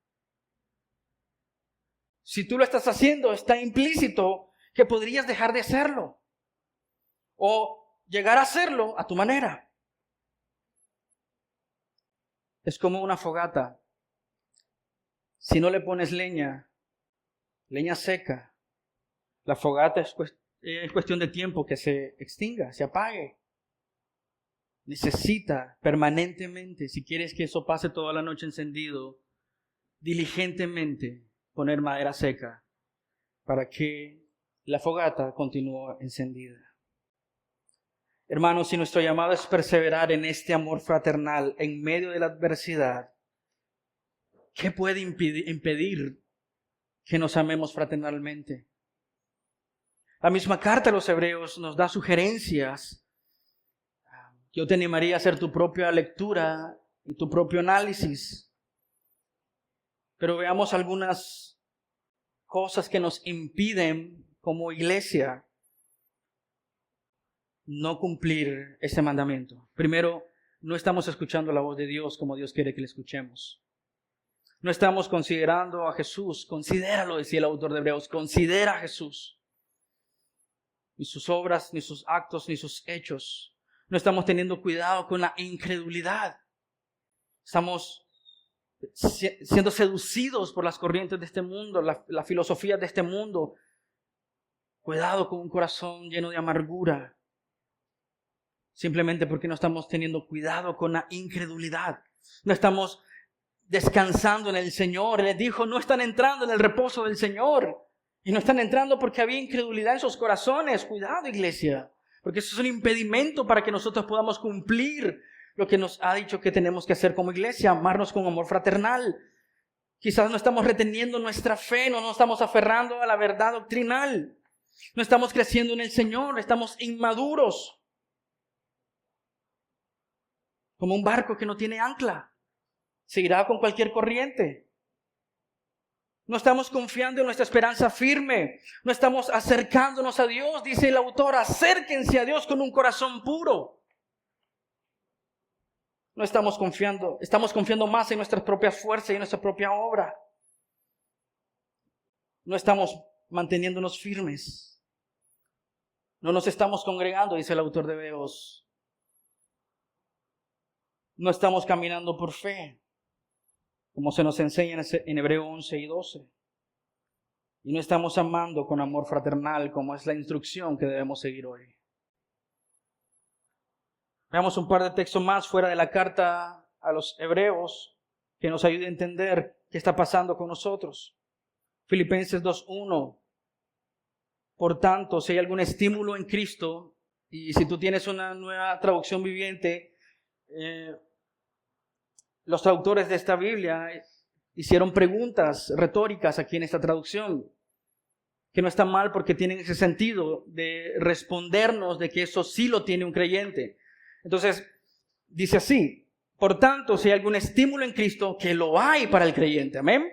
Si tú lo estás haciendo, está implícito que podrías dejar de hacerlo. O llegar a hacerlo a tu manera. Es como una fogata. Si no le pones leña seca, la fogata es cuestión de tiempo que se extinga, se apague. Necesita permanentemente, si quieres que eso pase toda la noche encendido, diligentemente poner madera seca para que la fogata continúe encendida. Hermanos, si nuestro llamado es perseverar en este amor fraternal en medio de la adversidad, ¿qué puede impedir que nos amemos fraternalmente? La misma carta de los Hebreos nos da sugerencias. Yo te animaría a hacer tu propia lectura y tu propio análisis. Pero veamos algunas cosas que nos impiden como iglesia no cumplir ese mandamiento. Primero, no estamos escuchando la voz de Dios como Dios quiere que le escuchemos. No estamos considerando a Jesús. Considéralo, decía el autor de Hebreos. Considera a Jesús. Ni sus obras, ni sus actos, ni sus hechos. No estamos teniendo cuidado con la incredulidad. Estamos siendo seducidos por las corrientes de este mundo, la filosofía de este mundo. Cuidado con un corazón lleno de amargura. Simplemente porque no estamos teniendo cuidado con la incredulidad. No estamos descansando en el Señor. Él les dijo, no están entrando en el reposo del Señor. Y no están entrando porque había incredulidad en sus corazones. Cuidado, iglesia. Porque eso es un impedimento para que nosotros podamos cumplir lo que nos ha dicho que tenemos que hacer como iglesia. Amarnos con amor fraternal. Quizás no estamos reteniendo nuestra fe. No nos estamos aferrando a la verdad doctrinal. No estamos creciendo en el Señor. Estamos inmaduros. Como un barco que no tiene ancla. Seguirá con cualquier corriente. No estamos confiando en nuestra esperanza firme. No estamos acercándonos a Dios. Dice el autor, acérquense a Dios con un corazón puro. No estamos confiando más en nuestras propias fuerzas y en nuestra propia obra. No estamos manteniéndonos firmes. No nos estamos congregando, dice el autor de Hebreos. No estamos caminando por fe, como se nos enseña en Hebreos 11 y 12. Y no estamos amando con amor fraternal, como es la instrucción que debemos seguir hoy. Veamos un par de textos más fuera de la carta a los Hebreos que nos ayuden a entender qué está pasando con nosotros. Filipenses 2:1. Por tanto, si hay algún estímulo en Cristo, y si tú tienes una nueva traducción viviente, los traductores de esta Biblia hicieron preguntas retóricas aquí en esta traducción, que no está mal porque tienen ese sentido de respondernos de que eso sí lo tiene un creyente. Entonces, dice así, por tanto, si hay algún estímulo en Cristo, que lo hay para el creyente, amén.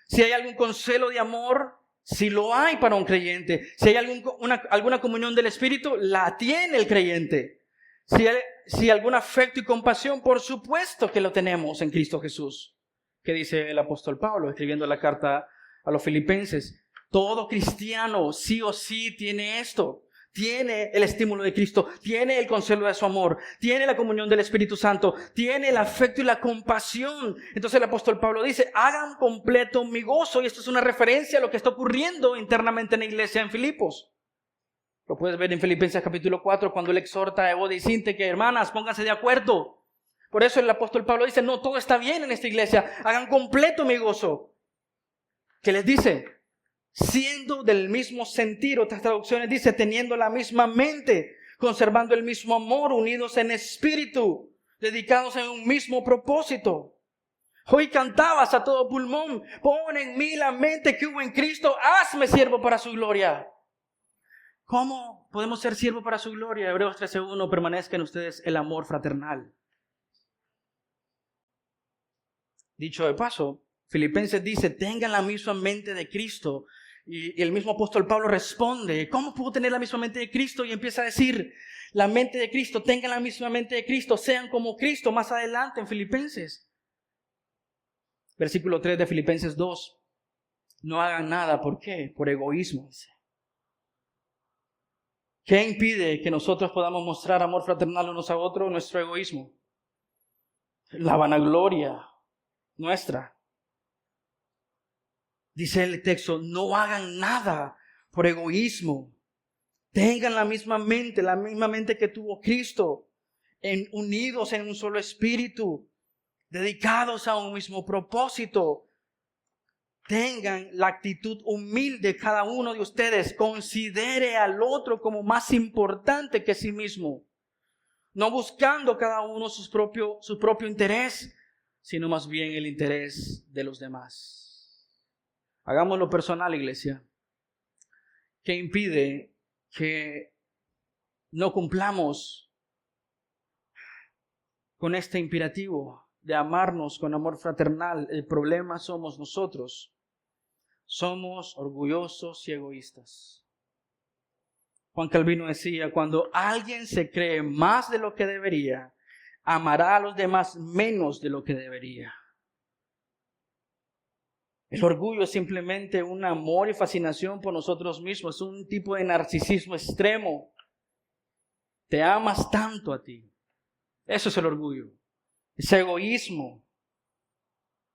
Si hay algún consuelo de amor, si lo hay para un creyente. Si hay alguna comunión del Espíritu, la tiene el creyente. Si hay algún afecto y compasión, por supuesto que lo tenemos en Cristo Jesús. ¿Qué dice el apóstol Pablo escribiendo la carta a los filipenses, todo cristiano sí o sí tiene esto. Tiene el estímulo de Cristo, tiene el consuelo de su amor, tiene la comunión del Espíritu Santo, tiene el afecto y la compasión. Entonces el apóstol Pablo dice, hagan completo mi gozo. Y esto es una referencia a lo que está ocurriendo internamente en la iglesia en Filipos. Lo puedes ver en Filipenses capítulo 4 cuando él exhorta a Evodia y Sínte que hermanas, pónganse de acuerdo. Por eso el apóstol Pablo dice, no, todo está bien en esta iglesia, hagan completo mi gozo. ¿Qué les dice? Siendo del mismo sentir, otras traducciones dice, teniendo la misma mente, conservando el mismo amor, unidos en espíritu, dedicados en un mismo propósito. Hoy cantabas a todo pulmón, pon en mí la mente que hubo en Cristo, hazme siervo para su gloria. ¿Cómo podemos ser siervos para su gloria? Hebreos 13:1, permanezca en ustedes el amor fraternal. Dicho de paso, Filipenses dice, tengan la misma mente de Cristo. Y el mismo apóstol Pablo responde, ¿cómo puedo tener la misma mente de Cristo? Y empieza a decir, la mente de Cristo, tengan la misma mente de Cristo, sean como Cristo, más adelante en Filipenses. Versículo 3 de Filipenses 2, no hagan nada, ¿por qué? Por egoísmo, dice. ¿Qué impide que nosotros podamos mostrar amor fraternal unos a otros? Nuestro egoísmo. La vanagloria nuestra. Dice el texto, no hagan nada por egoísmo. Tengan la misma mente que tuvo Cristo, unidos en un solo espíritu, dedicados a un mismo propósito. Tengan la actitud humilde cada uno de ustedes. Considere al otro como más importante que sí mismo. No buscando cada uno su propio interés, sino más bien el interés de los demás. Hagámoslo personal, iglesia. ¿Qué impide que no cumplamos con este imperativo de amarnos con amor fraternal? El problema somos nosotros. Somos orgullosos y egoístas. Juan Calvino decía, cuando alguien se cree más de lo que debería, amará a los demás menos de lo que debería. El orgullo es simplemente un amor y fascinación por nosotros mismos. Es un tipo de narcisismo extremo. Te amas tanto a ti. Eso es el orgullo. Es egoísmo.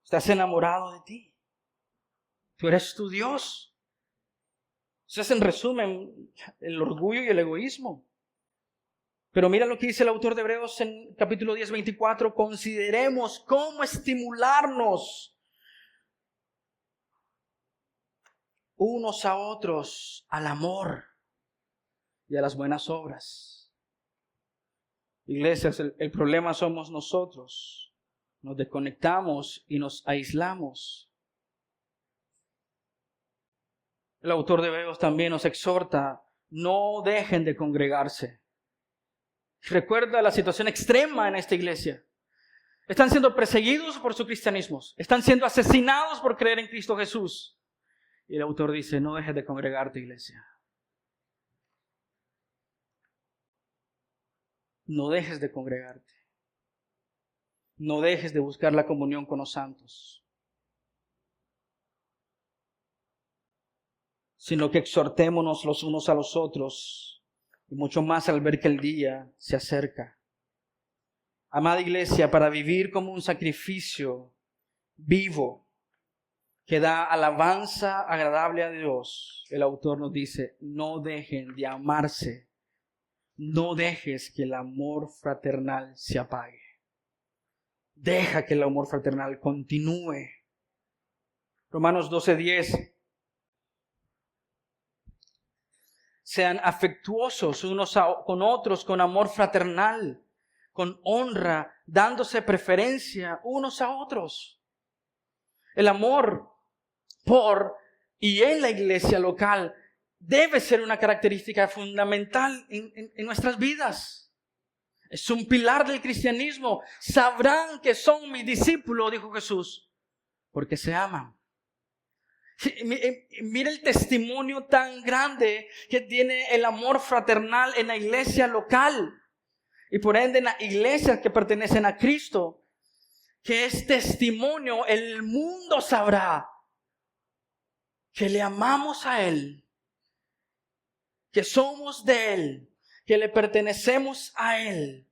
Estás enamorado de ti. Tú eres tu Dios. Eso es en resumen el orgullo y el egoísmo. Pero mira lo que dice el autor de Hebreos en capítulo 10, 24. Consideremos cómo estimularnos unos a otros al amor y a las buenas obras. Iglesias, el problema somos nosotros. Nos desconectamos y nos aislamos. El autor de Hebreos también nos exhorta, no dejen de congregarse. Recuerda la situación extrema en esta iglesia. Están siendo perseguidos por su cristianismo. Están siendo asesinados por creer en Cristo Jesús. Y el autor dice, no dejes de congregarte, iglesia. No dejes de congregarte. No dejes de buscar la comunión con los santos. Sino que exhortémonos los unos a los otros. Y mucho más al ver que el día se acerca. Amada iglesia, para vivir como un sacrificio vivo, que da alabanza agradable a Dios, el autor nos dice, no dejen de amarse, no dejes que el amor fraternal se apague. Deja que el amor fraternal continúe. Romanos 12:10. Sean afectuosos unos con otros con amor fraternal, con honra, dándose preferencia unos a otros. El amor por y en la iglesia local debe ser una característica fundamental en nuestras vidas. Es un pilar del cristianismo. Sabrán que son mis discípulos, dijo Jesús, porque se aman. Mira el testimonio tan grande que tiene el amor fraternal en la iglesia local y por ende en las iglesias que pertenecen a Cristo, que es testimonio, el mundo sabrá que le amamos a Él, que somos de Él, que le pertenecemos a Él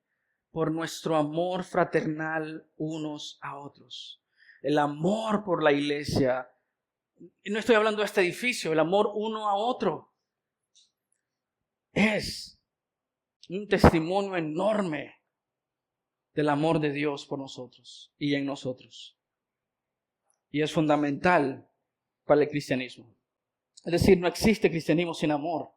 por nuestro amor fraternal unos a otros. El amor por la iglesia. Y no estoy hablando de este edificio, el amor uno a otro es un testimonio enorme del amor de Dios por nosotros y en nosotros. Y es fundamental para el cristianismo. Es decir, no existe cristianismo sin amor.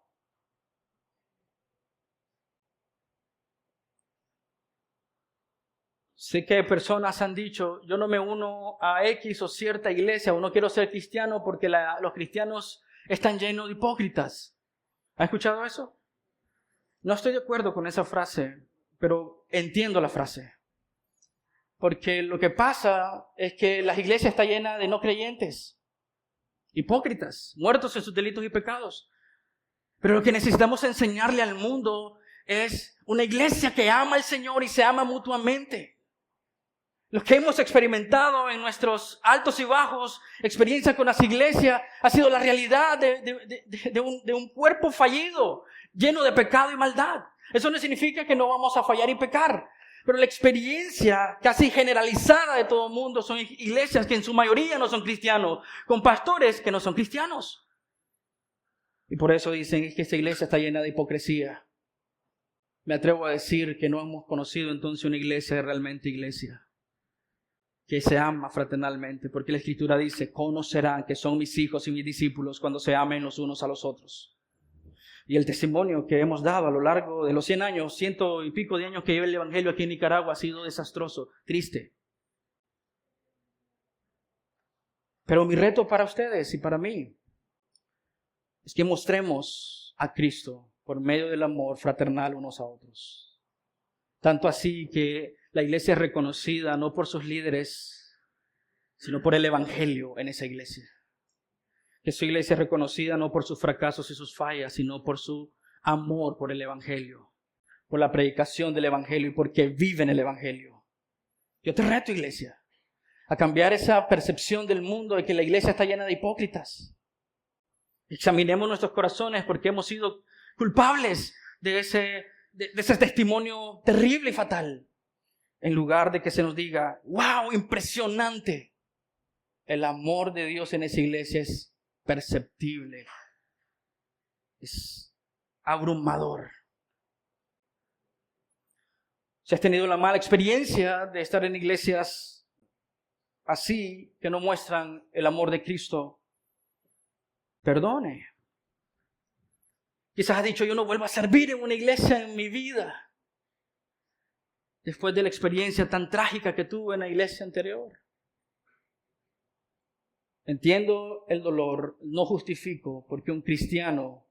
Sé que personas han dicho, yo no me uno a X o cierta iglesia o no quiero ser cristiano porque los cristianos están llenos de hipócritas. ¿Ha escuchado eso? No estoy de acuerdo con esa frase, pero entiendo la frase. Porque lo que pasa es que las iglesias están llenas de no creyentes, hipócritas, muertos en sus delitos y pecados. Pero lo que necesitamos enseñarle al mundo es una iglesia que ama al Señor y se ama mutuamente. Lo que hemos experimentado en nuestros altos y bajos, experiencia con las iglesias, ha sido la realidad de un cuerpo fallido, lleno de pecado y maldad. Eso no significa que no vamos a fallar y pecar. Pero la experiencia casi generalizada de todo el mundo son iglesias que en su mayoría no son cristianos, con pastores que no son cristianos. Y por eso dicen que esta iglesia está llena de hipocresía. Me atrevo a decir que no hemos conocido entonces una iglesia realmente iglesia, que se ama fraternalmente, porque la Escritura dice, conocerán que son mis hijos y mis discípulos cuando se amen los unos a los otros. Y el testimonio que hemos dado a lo largo de los 100 años, 100 y pico de años que lleva el Evangelio aquí en Nicaragua ha sido desastroso, triste. Pero mi reto para ustedes y para mí es que mostremos a Cristo por medio del amor fraternal unos a otros. Tanto así que la iglesia es reconocida no por sus líderes, sino por el Evangelio en esa iglesia. Que su iglesia es reconocida no por sus fracasos y sus fallas, sino por su amor por el Evangelio, por la predicación del Evangelio y porque viven el Evangelio. Yo te reto, iglesia, a cambiar esa percepción del mundo de que la iglesia está llena de hipócritas. Examinemos nuestros corazones porque hemos sido culpables de ese testimonio terrible y fatal. En lugar de que se nos diga, wow, impresionante. El amor de Dios en esa iglesia es perceptible, es abrumador. Si has tenido la mala experiencia de estar en iglesias así, que no muestran el amor de Cristo, perdone. Quizás has dicho, yo no vuelvo a servir en una iglesia en mi vida, después de la experiencia tan trágica que tuve en la iglesia anterior. Entiendo el dolor, no justifico, porque un cristiano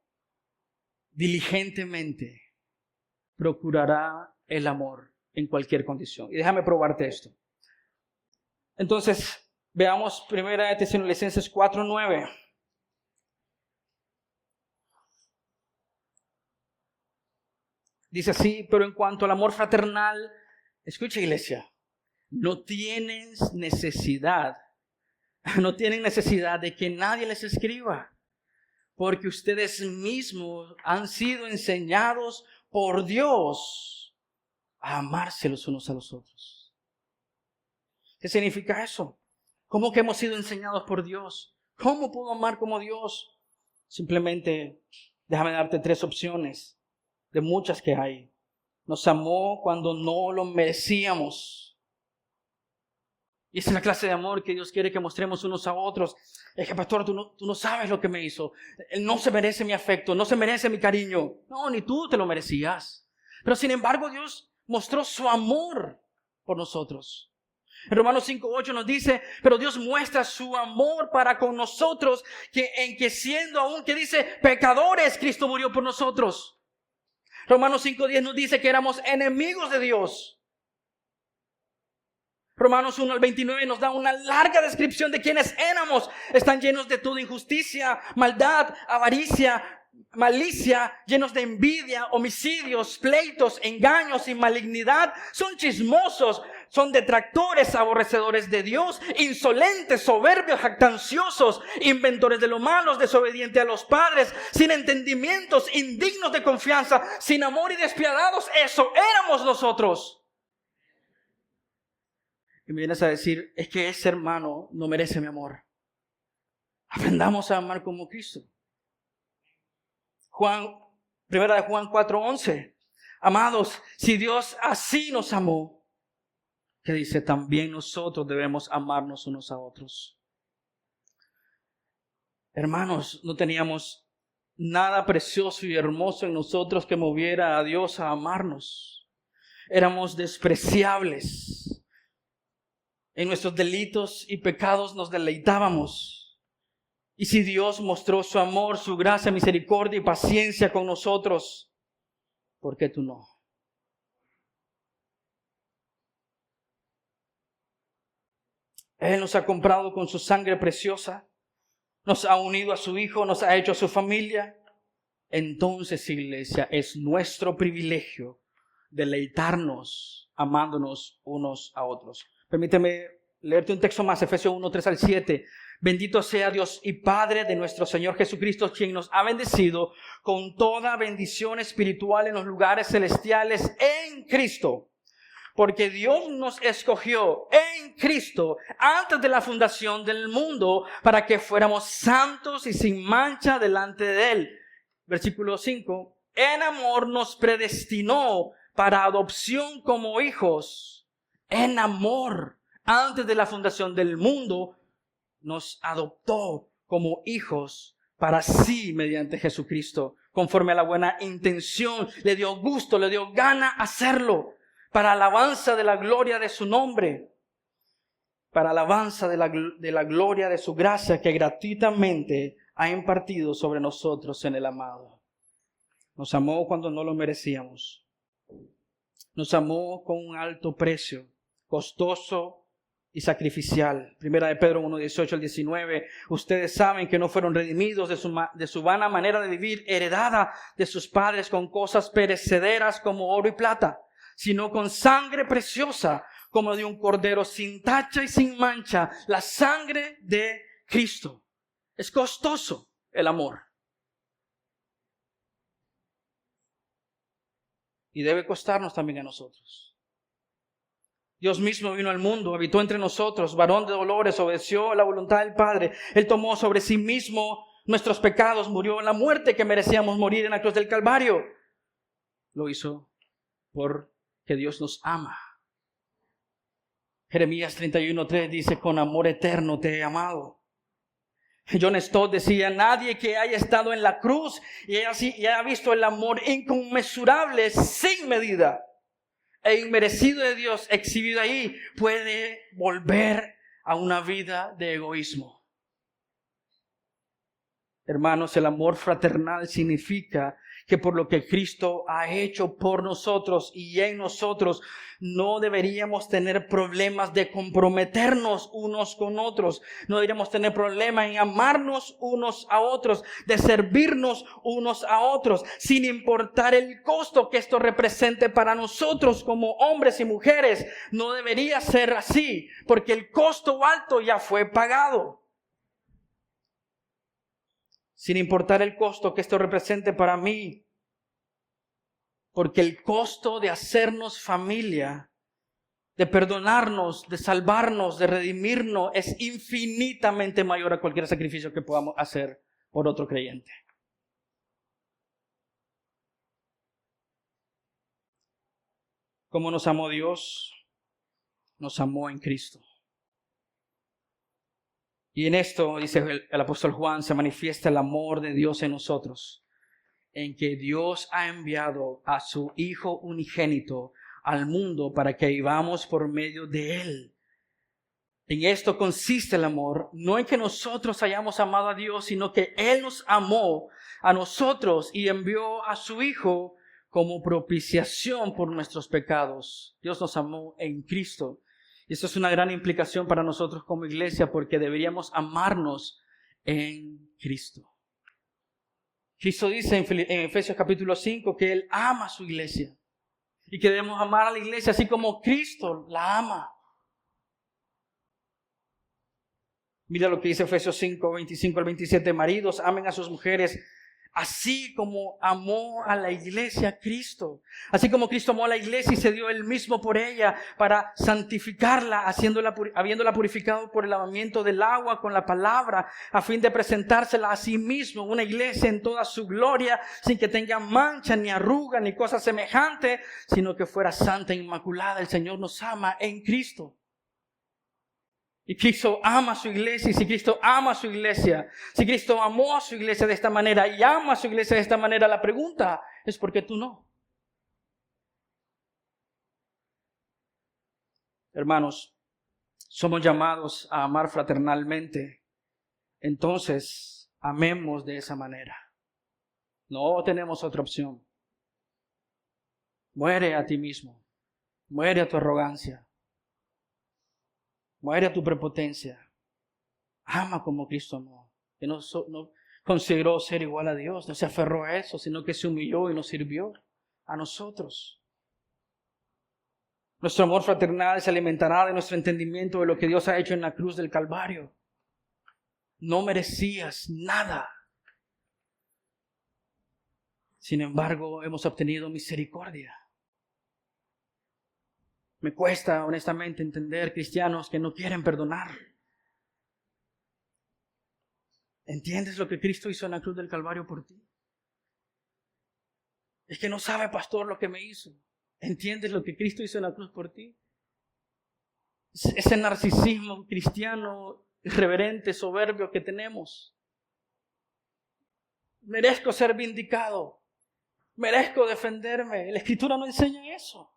diligentemente procurará el amor en cualquier condición. Y déjame probarte esto. Entonces, veamos 1 Tesalonicenses 4:9. Dice así, pero en cuanto al amor fraternal, escucha, iglesia, no tienen necesidad de que nadie les escriba, porque ustedes mismos han sido enseñados por Dios a amarse los unos a los otros. ¿Qué significa eso? ¿Cómo que hemos sido enseñados por Dios? ¿Cómo puedo amar como Dios? Simplemente déjame darte 3 opciones de muchas que hay. Nos amó cuando no lo merecíamos. Y esa es la clase de amor que Dios quiere que mostremos unos a otros. Es que, pastor, tú no sabes lo que me hizo. Él no se merece mi afecto, no se merece mi cariño. No, ni tú te lo merecías. Pero sin embargo, Dios mostró su amor por nosotros. En Romanos 5:8 nos dice, pero Dios muestra su amor para con nosotros, en que siendo aún, que dice, pecadores, Cristo murió por nosotros. Romanos 5:10 nos dice que éramos enemigos de Dios. Romanos 1:29 nos da una larga descripción de quienes éramos. Están llenos de toda injusticia, maldad, avaricia, malicia, llenos de envidia, homicidios, pleitos, engaños y malignidad. Son chismosos, Son detractores, aborrecedores de Dios, insolentes, soberbios, jactanciosos, inventores de lo malo, desobedientes a los padres, sin entendimientos, indignos de confianza, sin amor y despiadados. Eso éramos nosotros. Y me vienes a decir, es que ese hermano no merece mi amor. Aprendamos a amar como Cristo. Primera de Juan 4:11. Amados, si Dios así nos amó, que dice, también nosotros debemos amarnos unos a otros. Hermanos, no teníamos nada precioso y hermoso en nosotros que moviera a Dios a amarnos. Éramos despreciables. En nuestros delitos y pecados nos deleitábamos. Y si Dios mostró su amor, su gracia, misericordia y paciencia con nosotros, ¿por qué tú no? Él nos ha comprado con su sangre preciosa, nos ha unido a su Hijo, nos ha hecho a su familia. Entonces, iglesia, es nuestro privilegio deleitarnos amándonos unos a otros. Permíteme leerte un texto más, Efesios 1:3-7. Bendito sea Dios y Padre de nuestro Señor Jesucristo, quien nos ha bendecido con toda bendición espiritual en los lugares celestiales en Cristo. Porque Dios nos escogió en Cristo antes de la fundación del mundo para que fuéramos santos y sin mancha delante de Él. Versículo 5. En amor nos predestinó para adopción como hijos. En amor, antes de la fundación del mundo, nos adoptó como hijos para sí mediante Jesucristo. Conforme a la buena intención, le dio gusto, le dio gana hacerlo. Para alabanza de la gloria de su nombre, para alabanza de la gloria de su gracia que gratuitamente ha impartido sobre nosotros en el amado. Nos amó cuando no lo merecíamos. Nos amó con un alto precio, costoso y sacrificial. Primera de Pedro 1:18-19. Ustedes saben que no fueron redimidos de su vana manera de vivir, heredada de sus padres con cosas perecederas como oro y plata, sino con sangre preciosa, como de un cordero sin tacha y sin mancha, la sangre de Cristo. Es costoso el amor. Y debe costarnos también a nosotros. Dios mismo vino al mundo, habitó entre nosotros, varón de dolores, obedeció la voluntad del Padre. Él tomó sobre sí mismo nuestros pecados, murió en la muerte que merecíamos morir en la cruz del Calvario. Lo hizo porque Dios nos ama. Jeremías 31:3 dice, con amor eterno te he amado. John Stott decía, nadie que haya estado en la cruz y haya visto el amor inconmensurable, sin medida e inmerecido de Dios exhibido ahí, puede volver a una vida de egoísmo. Hermanos, el amor fraternal significa que por lo que Cristo ha hecho por nosotros y en nosotros, no deberíamos tener problemas de comprometernos unos con otros. No deberíamos tener problemas en amarnos unos a otros, de servirnos unos a otros, sin importar el costo que esto represente para nosotros como hombres y mujeres. No debería ser así, porque el costo alto ya fue pagado. Sin importar el costo que esto represente para mí. Porque el costo de hacernos familia, de perdonarnos, de salvarnos, de redimirnos, es infinitamente mayor a cualquier sacrificio que podamos hacer por otro creyente. ¿Cómo nos amó Dios? Nos amó en Cristo. Y en esto, dice el apóstol Juan, se manifiesta el amor de Dios en nosotros, en que Dios ha enviado a su Hijo unigénito al mundo para que vivamos por medio de Él. En esto consiste el amor, no en que nosotros hayamos amado a Dios, sino que Él nos amó a nosotros y envió a su Hijo como propiciación por nuestros pecados. Dios nos amó en Cristo. Y esto es una gran implicación para nosotros como iglesia, porque deberíamos amarnos en Cristo. Cristo dice en Efesios capítulo 5 que Él ama a su iglesia. Y que debemos amar a la iglesia así como Cristo la ama. Mira lo que dice Efesios 5, 25 al 27. Maridos, amen a sus mujeres así como amó a la iglesia Cristo. Así como Cristo amó a la iglesia y se dio Él mismo por ella para santificarla, habiéndola purificado por el lavamiento del agua con la palabra, a fin de presentársela a sí mismo, una iglesia en toda su gloria, sin que tenga mancha, ni arruga, ni cosa semejante, sino que fuera santa e inmaculada. El Señor nos ama en Cristo. Y Cristo ama a su iglesia, y si Cristo ama a su iglesia, si Cristo amó a su iglesia de esta manera y ama a su iglesia de esta manera, la pregunta es ¿por qué tú no? Hermanos, somos llamados a amar fraternalmente, entonces amemos de esa manera. No tenemos otra opción. Muere a ti mismo, muere a tu arrogancia. Muere a tu prepotencia. Ama como Cristo amó. Que no consideró ser igual a Dios. No se aferró a eso, sino que se humilló y nos sirvió a nosotros. Nuestro amor fraternal se alimentará de nuestro entendimiento de lo que Dios ha hecho en la cruz del Calvario. No merecías nada. Sin embargo, hemos obtenido misericordia. Me cuesta honestamente entender cristianos que no quieren perdonar. ¿Entiendes lo que Cristo hizo en la cruz del Calvario por ti? Es que no sabe, pastor, lo que me hizo. ¿Entiendes lo que Cristo hizo en la cruz por ti? Ese narcisismo cristiano, irreverente, soberbio que tenemos. Merezco ser vindicado. Merezco defenderme. La Escritura no enseña eso.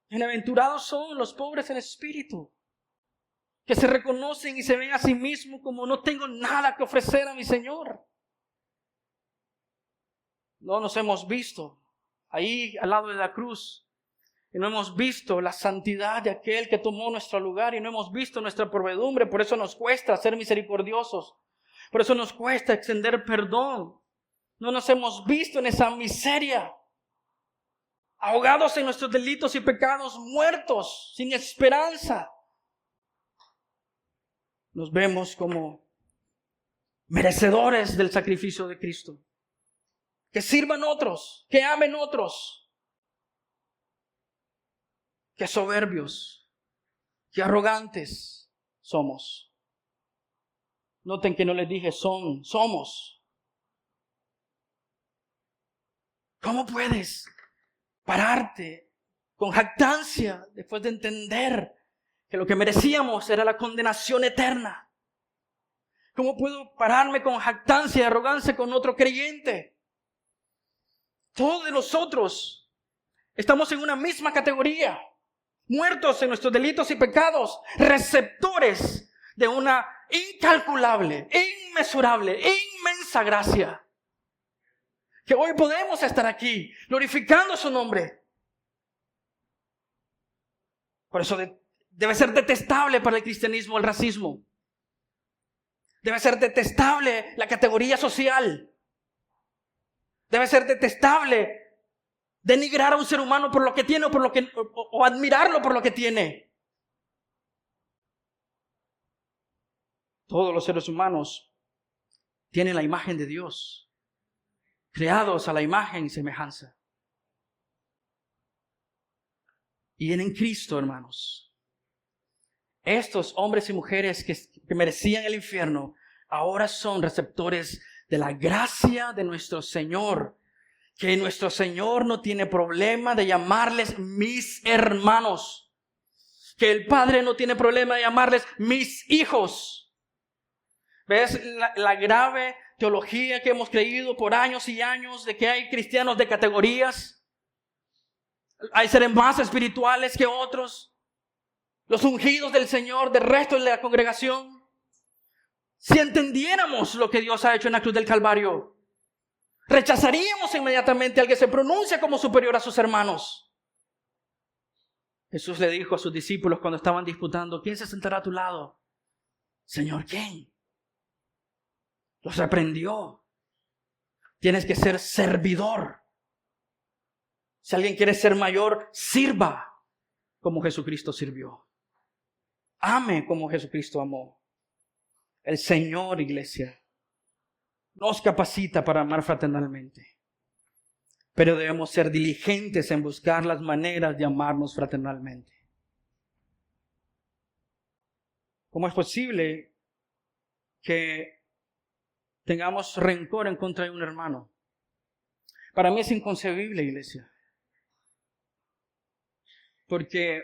Bienaventurados son los pobres en espíritu, que se reconocen y se ven a sí mismos como no tengo nada que ofrecer a mi Señor. No nos hemos visto ahí al lado de la cruz y no hemos visto la santidad de aquel que tomó nuestro lugar y no hemos visto nuestra provedumbre. Por eso nos cuesta ser misericordiosos. Por eso nos cuesta extender perdón. No nos hemos visto en esa miseria. Ahogados en nuestros delitos y pecados, muertos, sin esperanza. Nos vemos como merecedores del sacrificio de Cristo. Que sirvan otros, que amen otros. Que soberbios, que arrogantes somos. Noten que no les dije somos. ¿Cómo puedes pararte con jactancia después de entender que lo que merecíamos era la condenación eterna? ¿Cómo puedo pararme con jactancia y arrogancia con otro creyente? Todos nosotros estamos en una misma categoría, muertos en nuestros delitos y pecados, receptores de una incalculable, inmesurable, inmensa gracia. Que hoy podemos estar aquí glorificando su nombre. Por eso debe ser detestable para el cristianismo el racismo. Debe ser detestable la categoría social. Debe ser detestable denigrar a un ser humano por lo que tiene o admirarlo por lo que tiene. Todos los seres humanos tienen la imagen de Dios. Creados a la imagen y semejanza. Y en Cristo, hermanos, estos hombres y mujeres que merecían el infierno, ahora son receptores de la gracia de nuestro Señor. Que nuestro Señor no tiene problema de llamarles mis hermanos. Que el Padre no tiene problema de llamarles mis hijos. ¿Ves la grave teología que hemos creído por años y años de que hay cristianos de categorías? Hay seres más espirituales que otros. Los ungidos del Señor, del resto de la congregación. Si entendiéramos lo que Dios ha hecho en la cruz del Calvario, rechazaríamos inmediatamente al que se pronuncia como superior a sus hermanos. Jesús le dijo a sus discípulos cuando estaban disputando: ¿quién se sentará a tu lado? Señor, ¿quién? Los reprendió. Tienes que ser servidor. Si alguien quiere ser mayor, sirva como Jesucristo sirvió. Ame como Jesucristo amó. El Señor, iglesia, nos capacita para amar fraternalmente. Pero debemos ser diligentes en buscar las maneras de amarnos fraternalmente. ¿Cómo es posible que tengamos rencor en contra de un hermano? Para mí es inconcebible, iglesia. Porque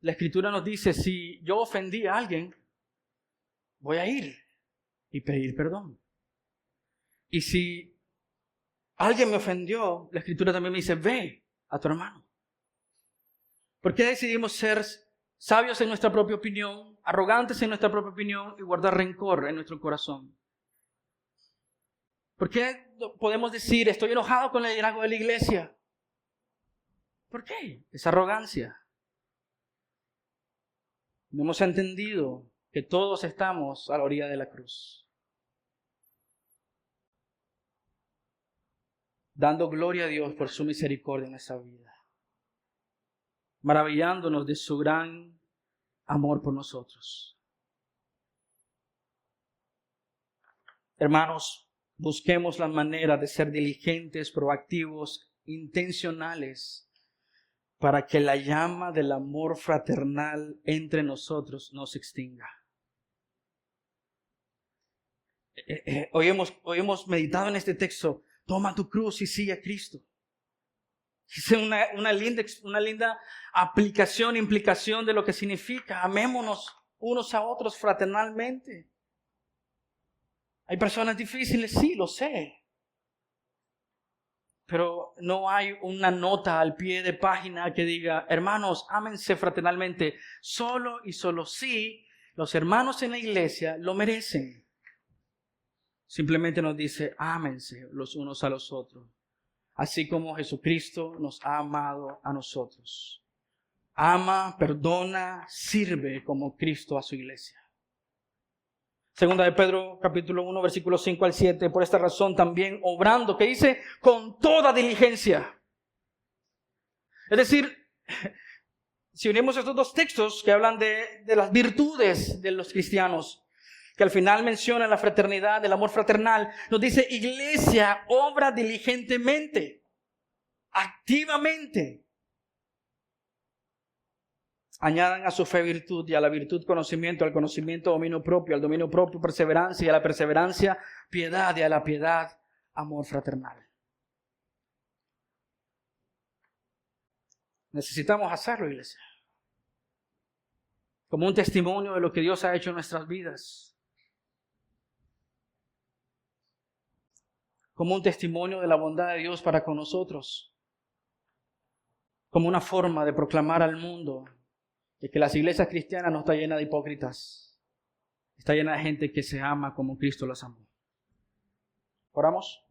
la Escritura nos dice, si yo ofendí a alguien, voy a ir y pedir perdón. Y si alguien me ofendió, la Escritura también me dice, ve a tu hermano. ¿Por qué decidimos ser sabios en nuestra propia opinión, arrogantes en nuestra propia opinión y guardar rencor en nuestro corazón? ¿Por qué podemos decir, estoy enojado con el liderazgo de la iglesia? ¿Por qué? Es arrogancia. No hemos entendido que todos estamos a la orilla de la cruz, dando gloria a Dios por su misericordia en nuestra vida, maravillándonos de su gran amor por nosotros. Hermanos, busquemos la manera de ser diligentes, proactivos, intencionales, para que la llama del amor fraternal entre nosotros no se extinga. Hoy hemos meditado en este texto. Toma tu cruz y sigue a Cristo. Es una linda aplicación, implicación de lo que significa. Amémonos unos a otros fraternalmente. Hay personas difíciles, sí, lo sé. Pero no hay una nota al pie de página que diga, hermanos, ámense fraternalmente. Solo y solo si los hermanos en la iglesia lo merecen. Simplemente nos dice, ámense los unos a los otros. Así como Jesucristo nos ha amado a nosotros. Ama, perdona, sirve como Cristo a su iglesia. Segunda de Pedro, capítulo 1, versículos 5 al 7. Por esta razón también obrando, que dice, con toda diligencia. Es decir, si unimos estos dos textos que hablan de las virtudes de los cristianos, que al final mencionan la fraternidad, el amor fraternal, nos dice, iglesia, obra diligentemente, activamente. Añadan a su fe virtud, y a la virtud conocimiento, al conocimiento dominio propio, al dominio propio perseverancia, y a la perseverancia piedad, y a la piedad amor fraternal. Necesitamos hacerlo, iglesia, como un testimonio de lo que Dios ha hecho en nuestras vidas, como un testimonio de la bondad de Dios para con nosotros, como una forma de proclamar al mundo de que las iglesias cristianas no están llenas de hipócritas, está llena de gente que se ama como Cristo las amó. ¿Oramos?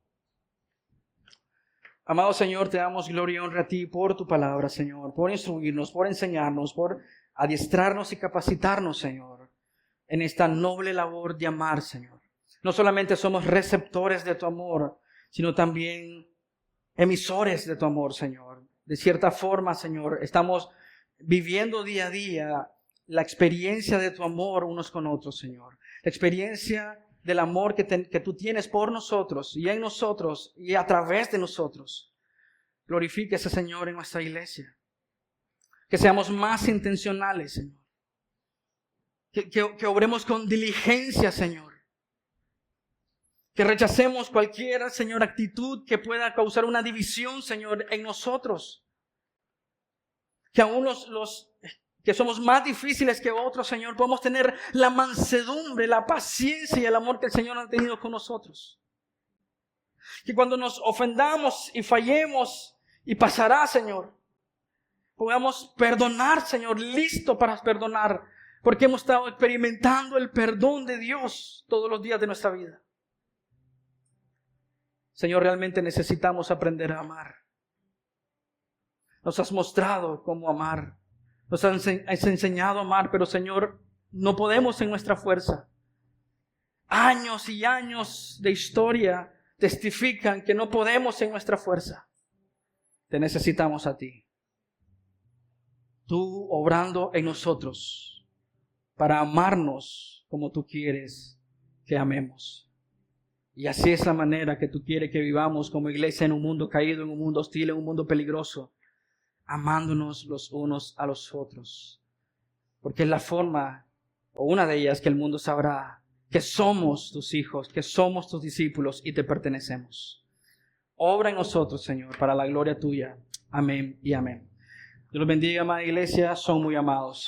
Amado Señor, te damos gloria y honra a ti por tu palabra, Señor, por instruirnos, por enseñarnos, por adiestrarnos y capacitarnos, Señor, en esta noble labor de amar, Señor. No solamente somos receptores de tu amor, sino también emisores de tu amor, Señor. De cierta forma, Señor, estamos viviendo día a día la experiencia de tu amor unos con otros, Señor. La experiencia del amor que tú tienes por nosotros y en nosotros y a través de nosotros. Glorifíquese, Señor, en nuestra iglesia. Que seamos más intencionales, Señor. Que obremos con diligencia, Señor. Que rechacemos cualquier, Señor, actitud que pueda causar una división, Señor, en nosotros. Que aún los que somos más difíciles que otros, Señor, podamos tener la mansedumbre, la paciencia y el amor que el Señor ha tenido con nosotros. Que cuando nos ofendamos y fallemos, y pasará, Señor, podamos perdonar, Señor, listo para perdonar, porque hemos estado experimentando el perdón de Dios todos los días de nuestra vida. Señor, realmente necesitamos aprender a amar. Nos has mostrado cómo amar. Nos has enseñado a amar, pero Señor, no podemos en nuestra fuerza. Años y años de historia testifican que no podemos en nuestra fuerza. te necesitamos a ti. Tú obrando en nosotros para amarnos como tú quieres que amemos. Y así es la manera que tú quieres que vivamos como iglesia en un mundo caído, en un mundo hostil, en un mundo peligroso, amándonos los unos a los otros. Porque es la forma, o una de ellas, que el mundo sabrá que somos tus hijos, que somos tus discípulos y te pertenecemos. Obra en nosotros, Señor, para la gloria tuya. Amén y amén. Dios los bendiga, amada iglesia. Son muy amados.